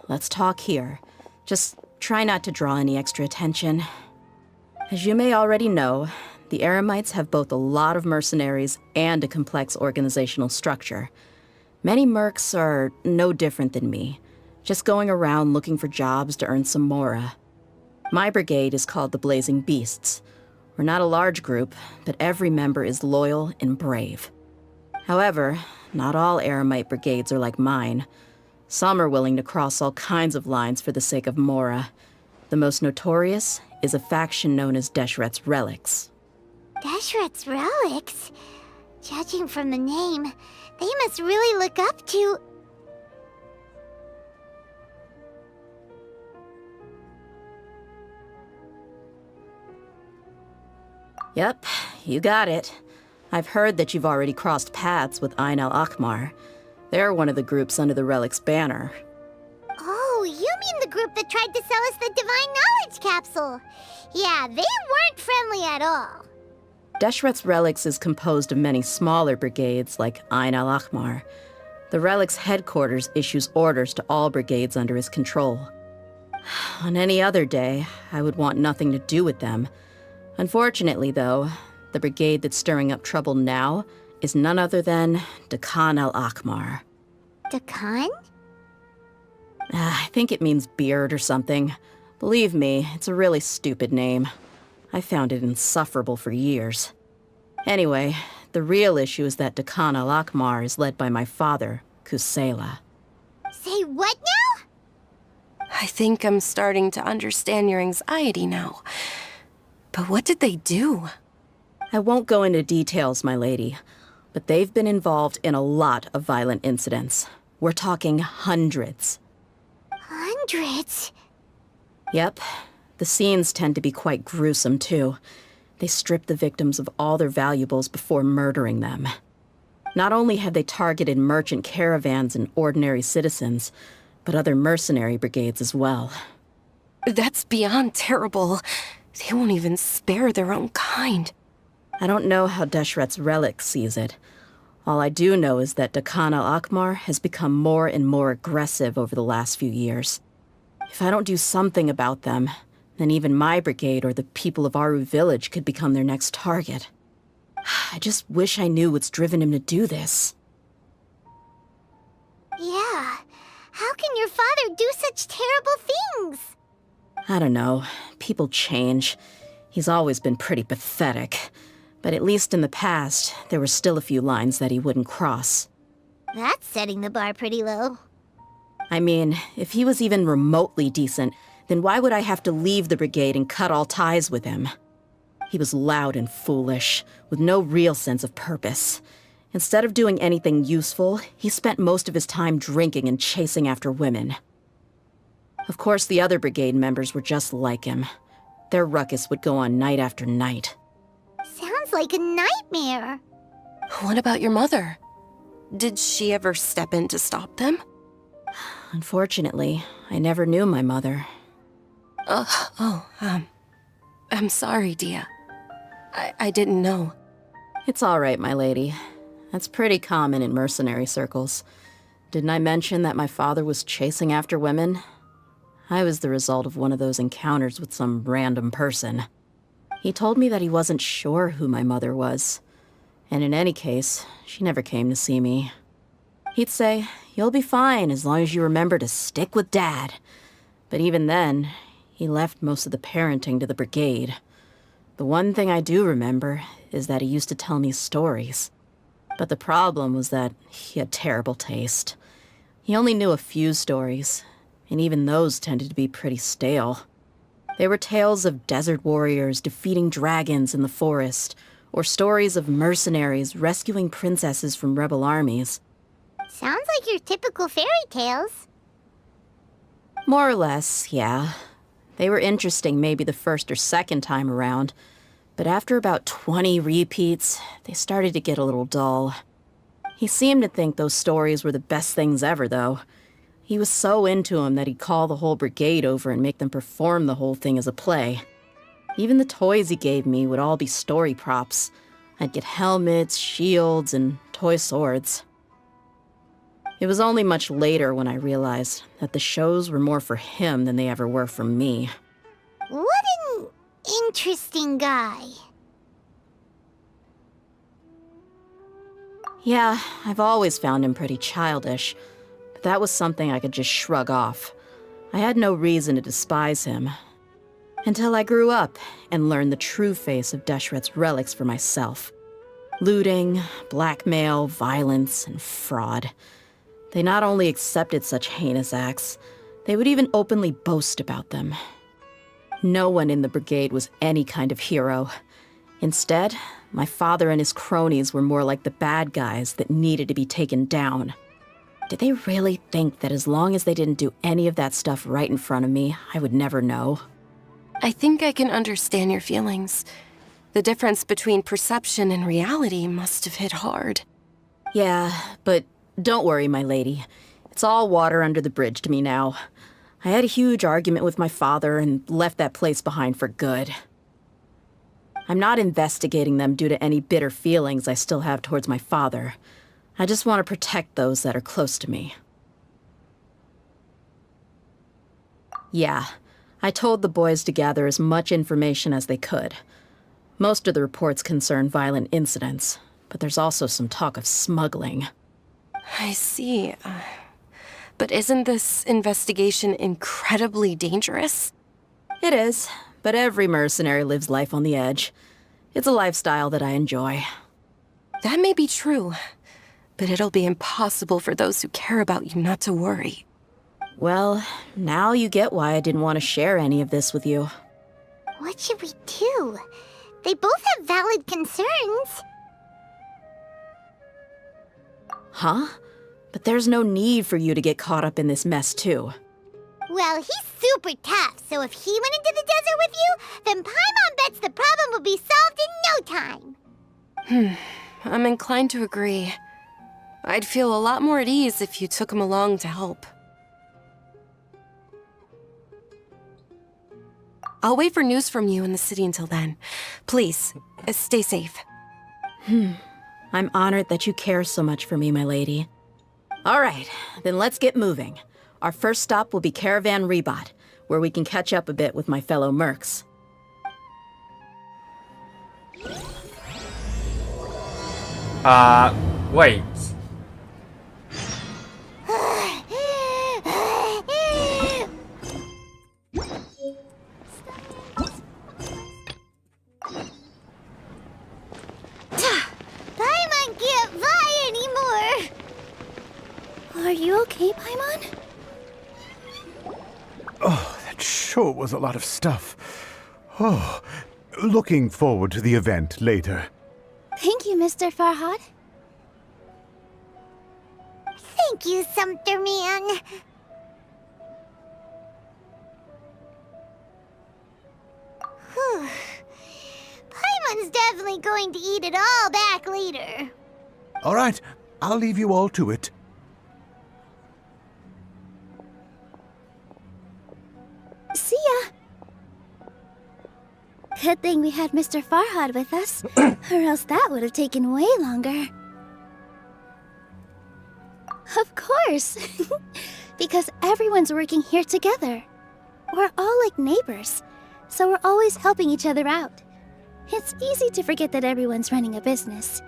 let's talk here. Just try not to draw any extra attention. As you may already know, the Eremites have both a lot of mercenaries and a complex organizational structure. Many mercs are no different than me, just going around looking for jobs to earn some mora. My brigade is called the Blazing Beasts. We're not a large group, but every member is loyal and brave. However, not all Eremite brigades are like mine. Some are willing to cross all kinds of lines for the sake of mora. The most notorious is a faction known as Deshret's Relics. Deshret's Relics? Judging from the name, they must really look up to... Yep, you got it. I've heard that you've already crossed paths with Ain al-Akmar. They're one of the groups under the Relic's banner. Oh, you mean the group that tried to sell us the Divine Knowledge Capsule? Yeah, they weren't friendly at all. Deshret's Relics is composed of many smaller brigades like Ain al-Akmar. The Relic's headquarters issues orders to all brigades under his control. On any other day, I would want nothing to do with them. Unfortunately, though, the brigade that's stirring up trouble now is none other than Dakan al-Akmar. Dakan? I think it means beard or something. Believe me, it's a really stupid name. I found it insufferable for years. Anyway, the real issue is that Dakan al-Akmar is led by my father, Kusela. Say what now? I think I'm starting to understand your anxiety now. But what did they do? I won't go into details, my lady, but they've been involved in a lot of violent incidents. We're talking hundreds. Hundreds? Yep. The scenes tend to be quite gruesome, too. They strip the victims of all their valuables before murdering them. Not only have they targeted merchant caravans and ordinary citizens, but other mercenary brigades as well. That's beyond terrible. They won't even spare their own kind. I don't know how Deshret's relic sees it. All I do know is that Dakan al-Akmar has become more and more aggressive over the last few years. If I don't do something about them, then even my brigade or the people of Aru village could become their next target. I just wish I knew what's driven him to do this. Yeah. How can your father do such terrible things? I don't know. People change. He's always been pretty pathetic. But at least in the past, there were still a few lines that he wouldn't cross. That's setting the bar pretty low. I mean, if he was even remotely decent, then why would I have to leave the brigade and cut all ties with him? He was loud and foolish, with no real sense of purpose. Instead of doing anything useful, he spent most of his time drinking and chasing after women. Of course, the other brigade members were just like him. Their ruckus would go on night after night. Sounds like a nightmare. What about your mother? Did she ever step in to stop them? Unfortunately, I never knew my mother. I'm sorry, Dia. I didn't know. It's all right, my lady. That's pretty common in mercenary circles. Didn't I mention that my father was chasing after women? I was the result of one of those encounters with some random person. He told me that he wasn't sure who my mother was. And in any case, she never came to see me. He'd say, "You'll be fine as long as you remember to stick with Dad." But even then, he left most of the parenting to the brigade. The one thing I do remember is that he used to tell me stories. But the problem was that he had terrible taste. He only knew a few stories, and even those tended to be pretty stale. They were tales of desert warriors defeating dragons in the forest, or stories of mercenaries rescuing princesses from rebel armies. Sounds like your typical fairy tales. More or less, yeah. They were interesting maybe the first or second time around, but after about 20 repeats, they started to get a little dull. He seemed to think those stories were the best things ever, though. He was so into them that he'd call the whole brigade over and make them perform the whole thing as a play. Even the toys he gave me would all be story props. I'd get helmets, shields, and toy swords. It was only much later when I realized that the shows were more for him than they ever were for me. What an interesting guy. Yeah, I've always found him pretty childish, but that was something I could just shrug off. I had no reason to despise him. Until I grew up and learned the true face of Deshret's relics for myself. Looting, blackmail, violence, and fraud. They not only accepted such heinous acts, they would even openly boast about them. No one in the brigade was any kind of hero. Instead, my father and his cronies were more like the bad guys that needed to be taken down. Did they really think that as long as they didn't do any of that stuff right in front of me, I would never know? I think I can understand your feelings. The difference between perception and reality must have hit hard. Yeah, but don't worry, my lady. It's all water under the bridge to me now. I had a huge argument with my father and left that place behind for good. I'm not investigating them due to any bitter feelings I still have towards my father. I just want to protect those that are close to me. Yeah, I told the boys to gather as much information as they could. Most of the reports concern violent incidents, but there's also some talk of smuggling. I see. But isn't this investigation incredibly dangerous? It is, but every mercenary lives life on the edge. It's a lifestyle that I enjoy. That may be true, but it'll be impossible for those who care about you not to worry. Well, now you get why I didn't want to share any of this with you. What should we do? They both have valid concerns. Huh? But there's no need for you to get caught up in this mess, too. Well, he's super tough, so if he went into the desert with you, then Paimon bets the problem will be solved in no time. I'm inclined to agree. I'd feel a lot more at ease if you took him along to help. I'll wait for news from you in the city until then. Please, stay safe. I'm honored that you care so much for me, my lady. All right, then let's get moving. Our first stop will be Caravan Rebot, where we can catch up a bit with my fellow mercs. Wait. Paimon can't fly anymore! Are you okay, Paimon? Oh, that sure was a lot of stuff. Oh, looking forward to the event later. Thank you, Mr. Farhad. Thank you, Sumpter Man. Whew. Paimon's definitely going to eat it all back later. All right, I'll leave you all to it. See ya! Good thing we had Mr. Farhad with us, or else that would have taken way longer. Of course! Because everyone's working here together. We're all like neighbors, so we're always helping each other out. It's easy to forget that everyone's running a business.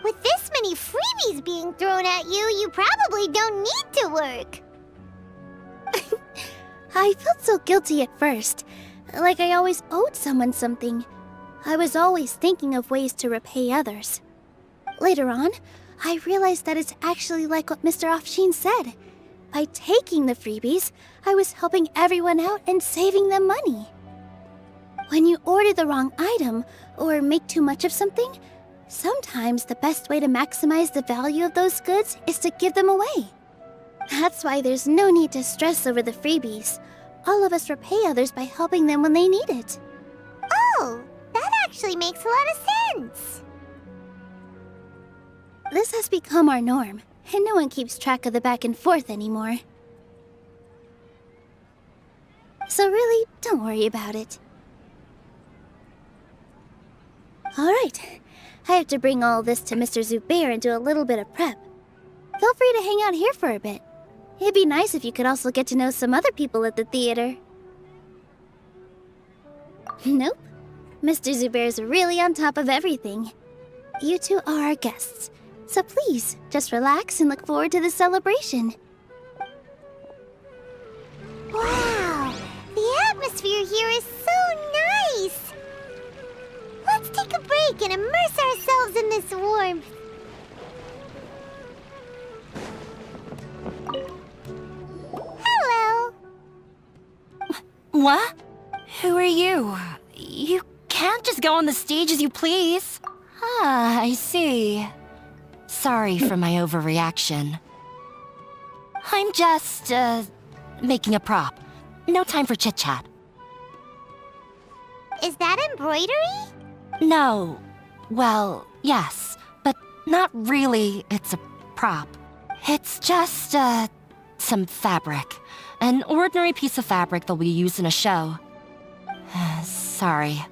With this many freebies being thrown at you, you probably don't need to work. I felt so guilty at first, like I always owed someone something. I was always thinking of ways to repay others. Later on, I realized that it's actually like what Mr. Afshin said. By taking the freebies, I was helping everyone out and saving them money. When you order the wrong item, or make too much of something, sometimes the best way to maximize the value of those goods is to give them away. That's why there's no need to stress over the freebies. All of us repay others by helping them when they need it. Oh, that actually makes a lot of sense. This has become our norm, and no one keeps track of the back and forth anymore. So really, don't worry about it. Alright, I have to bring all this to Mr. Zubair and do a little bit of prep. Feel free to hang out here for a bit. It'd be nice if you could also get to know some other people at the theater. Nope. Mr. Zubair's really on top of everything. You two are our guests, so please, just relax and look forward to the celebration. Wow, the atmosphere here is so nice. Let's take a break and immerse ourselves in this warmth. Hello. What? Who are you? You can't just go on the stage as you please. Ah, I see. Sorry for my overreaction. I'm just, making a prop. No time for chit-chat. Is that embroidery? No. Well, yes, but not really. It's a prop. It's just, some fabric. An ordinary piece of fabric that we use in a show. Sorry.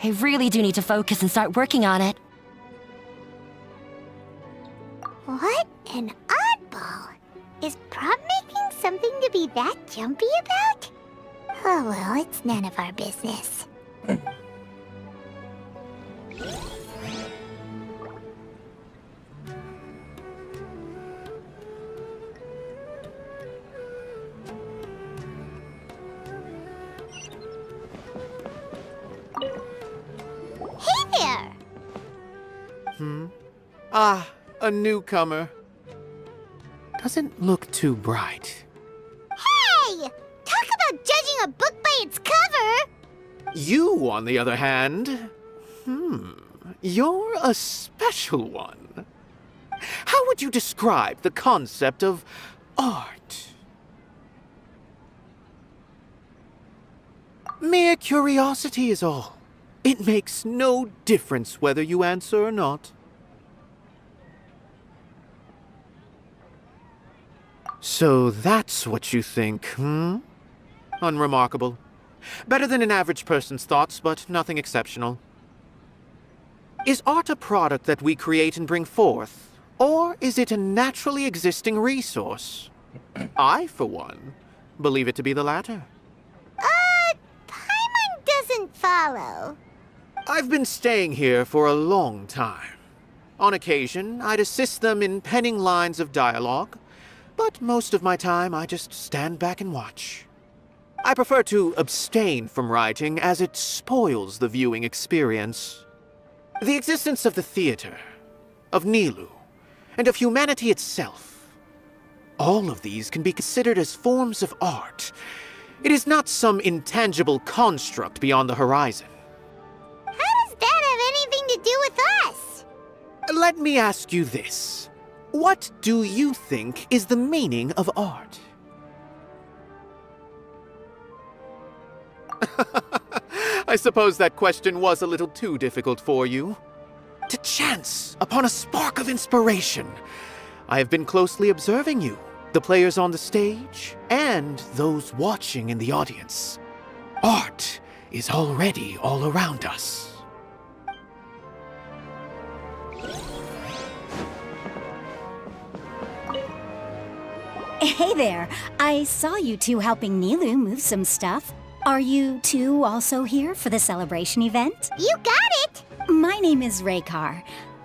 I really do need to focus and start working on it. What an oddball. Is prop making something to be that jumpy about? Oh well, it's none of our business. Hey there! Ah, a newcomer. Doesn't look too bright. Hey! Talk about judging a book by its cover! You, on the other hand, you're a special one. How would you describe the concept of art? Mere curiosity is all. It makes no difference whether you answer or not. So that's what you think, Unremarkable. Better than an average person's thoughts, but nothing exceptional. Is art a product that we create and bring forth, or is it a naturally existing resource? I, for one, believe it to be the latter. Paimon doesn't follow. I've been staying here for a long time. On occasion, I'd assist them in penning lines of dialogue, but most of my time I just stand back and watch. I prefer to abstain from writing as it spoils the viewing experience. The existence of the theater, of Nilou, and of humanity itself, all of these can be considered as forms of art. It is not some intangible construct beyond the horizon. How does that have anything to do with us? Let me ask you this. What do you think is the meaning of art? I suppose that question was a little too difficult for you. To chance upon a spark of inspiration. I have been closely observing you, the players on the stage, and those watching in the audience. Art is already all around us. Hey there! I saw you two helping Nilou move some stuff. Are you two also here for the celebration event? You got it! My name is Raykar.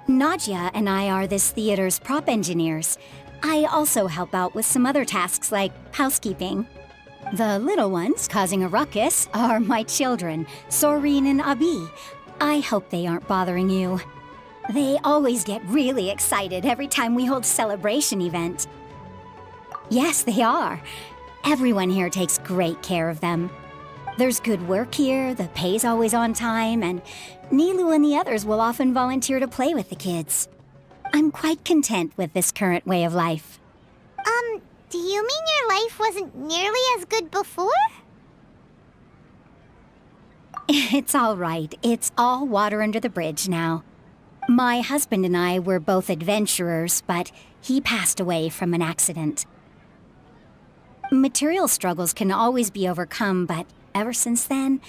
Nadia and I are this theater's prop engineers. I also help out with some other tasks like housekeeping. The little ones causing a ruckus are my children, Soreen and Abi. I hope they aren't bothering you. They always get really excited every time we hold a celebration event. Yes, they are. Everyone here takes great care of them. There's good work here, the pay's always on time, and Nilou and the others will often volunteer to play with the kids. I'm quite content with this current way of life. Do you mean your life wasn't nearly as good before? It's all right. It's all water under the bridge now. My husband and I were both adventurers, but he passed away from an accident. Material struggles can always be overcome, but ever since then,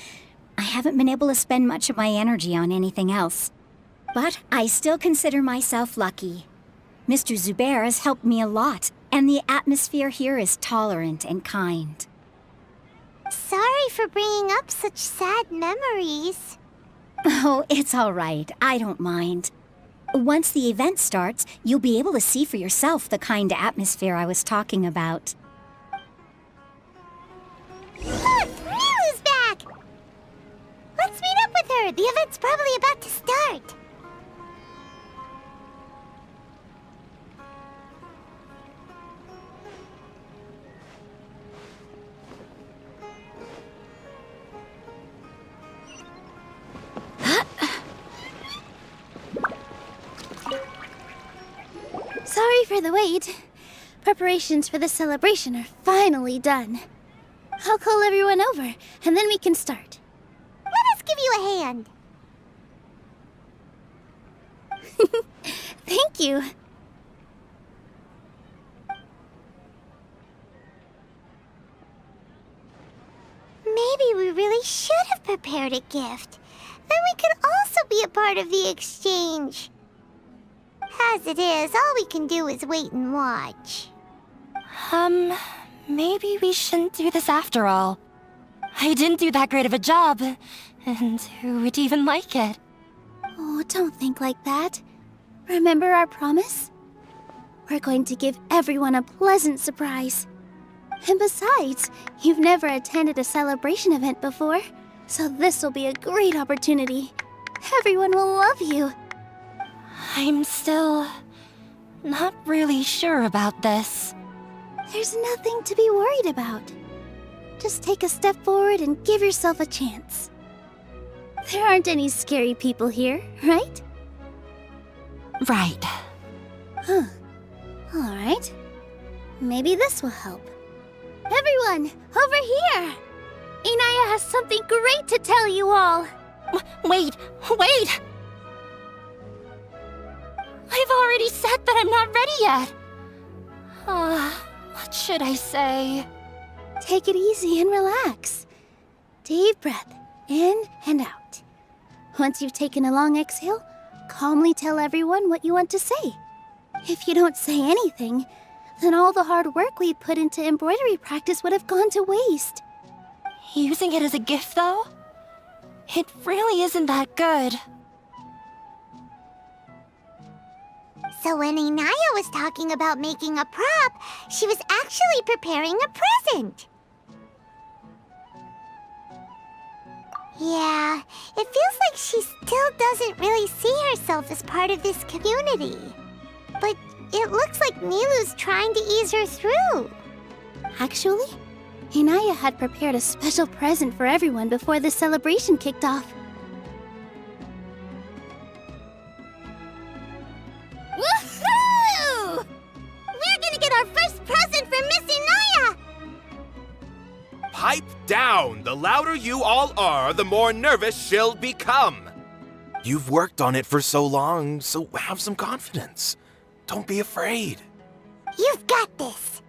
I haven't been able to spend much of my energy on anything else. But I still consider myself lucky. Mr. Zubair has helped me a lot, and the atmosphere here is tolerant and kind. Sorry for bringing up such sad memories. Oh, it's all right. I don't mind. Once the event starts, you'll be able to see for yourself the kind of atmosphere I was talking about. Look! Nilou's back! Let's meet up with her. The event's probably about to start. Sorry for the wait. Preparations for the celebration are finally done. I'll call everyone over, and then we can start. Let us give you a hand. Thank you. Maybe we really should have prepared a gift. Then we could also be a part of the exchange. As it is, all we can do is wait and watch. Maybe we shouldn't do this after all. I didn't do that great of a job, and who would even like it? Oh, don't think like that. Remember our promise? We're going to give everyone a pleasant surprise. And besides, you've never attended a celebration event before, so this will be a great opportunity. Everyone will love you. I'm still not really sure about this. There's nothing to be worried about. Just take a step forward and give yourself a chance. There aren't any scary people here, right? Right. Huh. All right. Maybe this will help. Everyone, over here! Inaya has something great to tell you all. Wait! I've already said that I'm not ready yet. What should I say? Take it easy and relax. Deep breath, in and out. Once you've taken a long exhale, calmly tell everyone what you want to say. If you don't say anything, then all the hard work we put into embroidery practice would have gone to waste. Using it as a gift, though? It really isn't that good. So when Inaya was talking about making a prop, she was actually preparing a present. Yeah, it feels like she still doesn't really see herself as part of this community. But it looks like Nilu's trying to ease her through. Actually, Inaya had prepared a special present for everyone before the celebration kicked off. Woohoo! We're gonna get our first present from Miss Inaya! Pipe down! The louder you all are, the more nervous she'll become. You've worked on it for so long, so have some confidence. Don't be afraid. You've got this.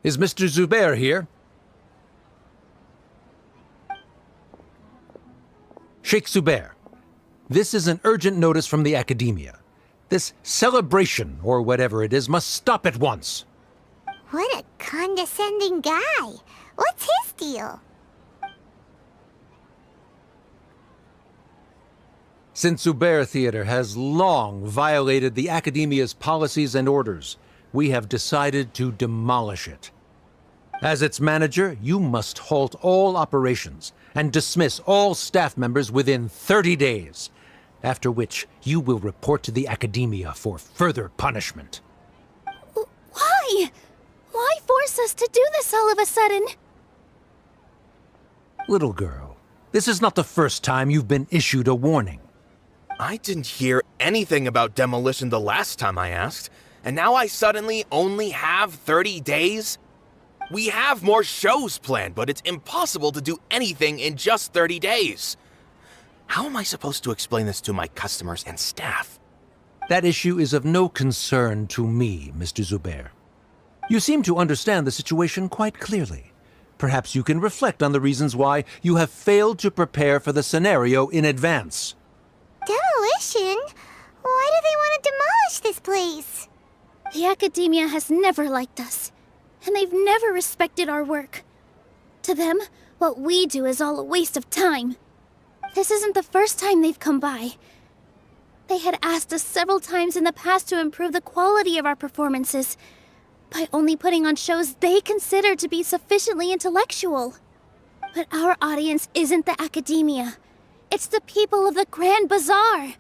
Is Mr. Zubair here? Sheikh Zubair, this is an urgent notice from the Academia. This celebration, or whatever it is, must stop at once. What a condescending guy. What's his deal? Since Zubair Theater has long violated the Academia's policies and orders, we have decided to demolish it. As its manager, you must halt all operations and dismiss all staff members within 30 days, after which you will report to the Academia for further punishment. Why? Why force us to do this all of a sudden? Little girl, this is not the first time you've been issued a warning. I didn't hear anything about demolition the last time I asked, and now I suddenly only have 30 days? We have more shows planned, but it's impossible to do anything in just 30 days. How am I supposed to explain this to my customers and staff? That issue is of no concern to me, Mr. Zubair. You seem to understand the situation quite clearly. Perhaps you can reflect on the reasons why you have failed to prepare for the scenario in advance. Demolition? Why do they want to demolish this place? The Academia has never liked us, and they've never respected our work. To them, what we do is all a waste of time. This isn't the first time they've come by. They had asked us several times in the past to improve the quality of our performances by only putting on shows they consider to be sufficiently intellectual. But our audience isn't the Academia. It's the people of the Grand Bazaar.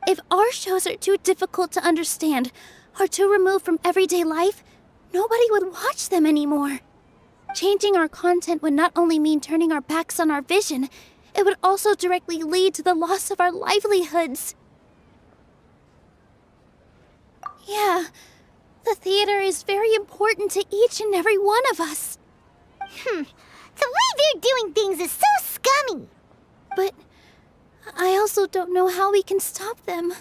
If our shows are too difficult to understand or too removed from everyday life, nobody would watch them anymore. Changing our content would not only mean turning our backs on our vision, it would also directly lead to the loss of our livelihoods. Yeah, the theater is very important to each and every one of us. The way they're doing things is so scummy. But I also don't know how we can stop them.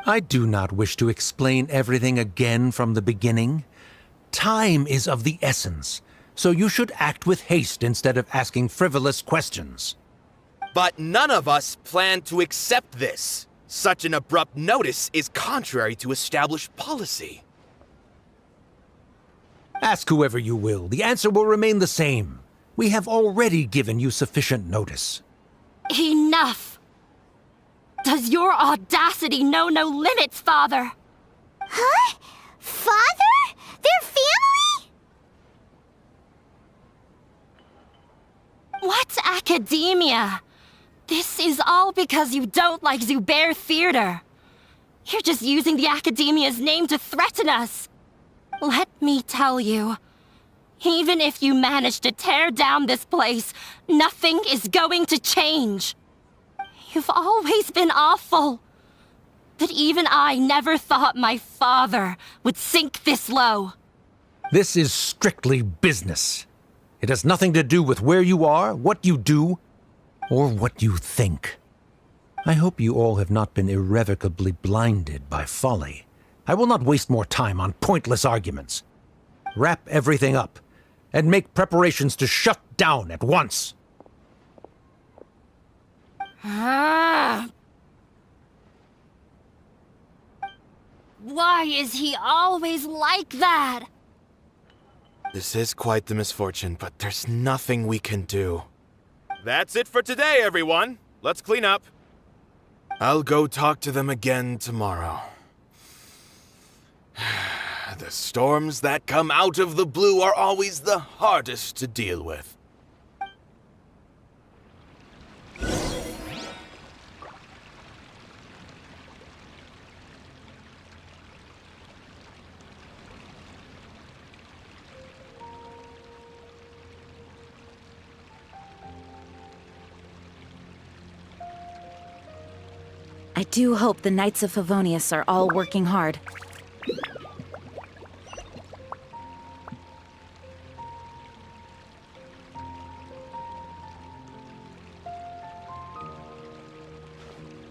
I do not wish to explain everything again from the beginning. Time is of the essence, so you should act with haste instead of asking frivolous questions. But none of us plan to accept this. Such an abrupt notice is contrary to established policy. Ask whoever you will, the answer will remain the same. We have already given you sufficient notice. Enough! Does your audacity know no limits, Father? Huh? Father? Their family? What academia? This is all because you don't like Zubair Theater. You're just using the Academia's name to threaten us. Let me tell you, even if you manage to tear down this place, nothing is going to change. You've always been awful. But even I never thought my father would sink this low. This is strictly business. It has nothing to do with where you are, what you do, or what you think. I hope you all have not been irrevocably blinded by folly. I will not waste more time on pointless arguments. Wrap everything up, and make preparations to shut down at once. Ah. Why is he always like that? This is quite the misfortune, but there's nothing we can do. That's it for today, everyone. Let's clean up. I'll go talk to them again tomorrow. The storms that come out of the blue are always the hardest to deal with. I do hope the Knights of Favonius are all working hard.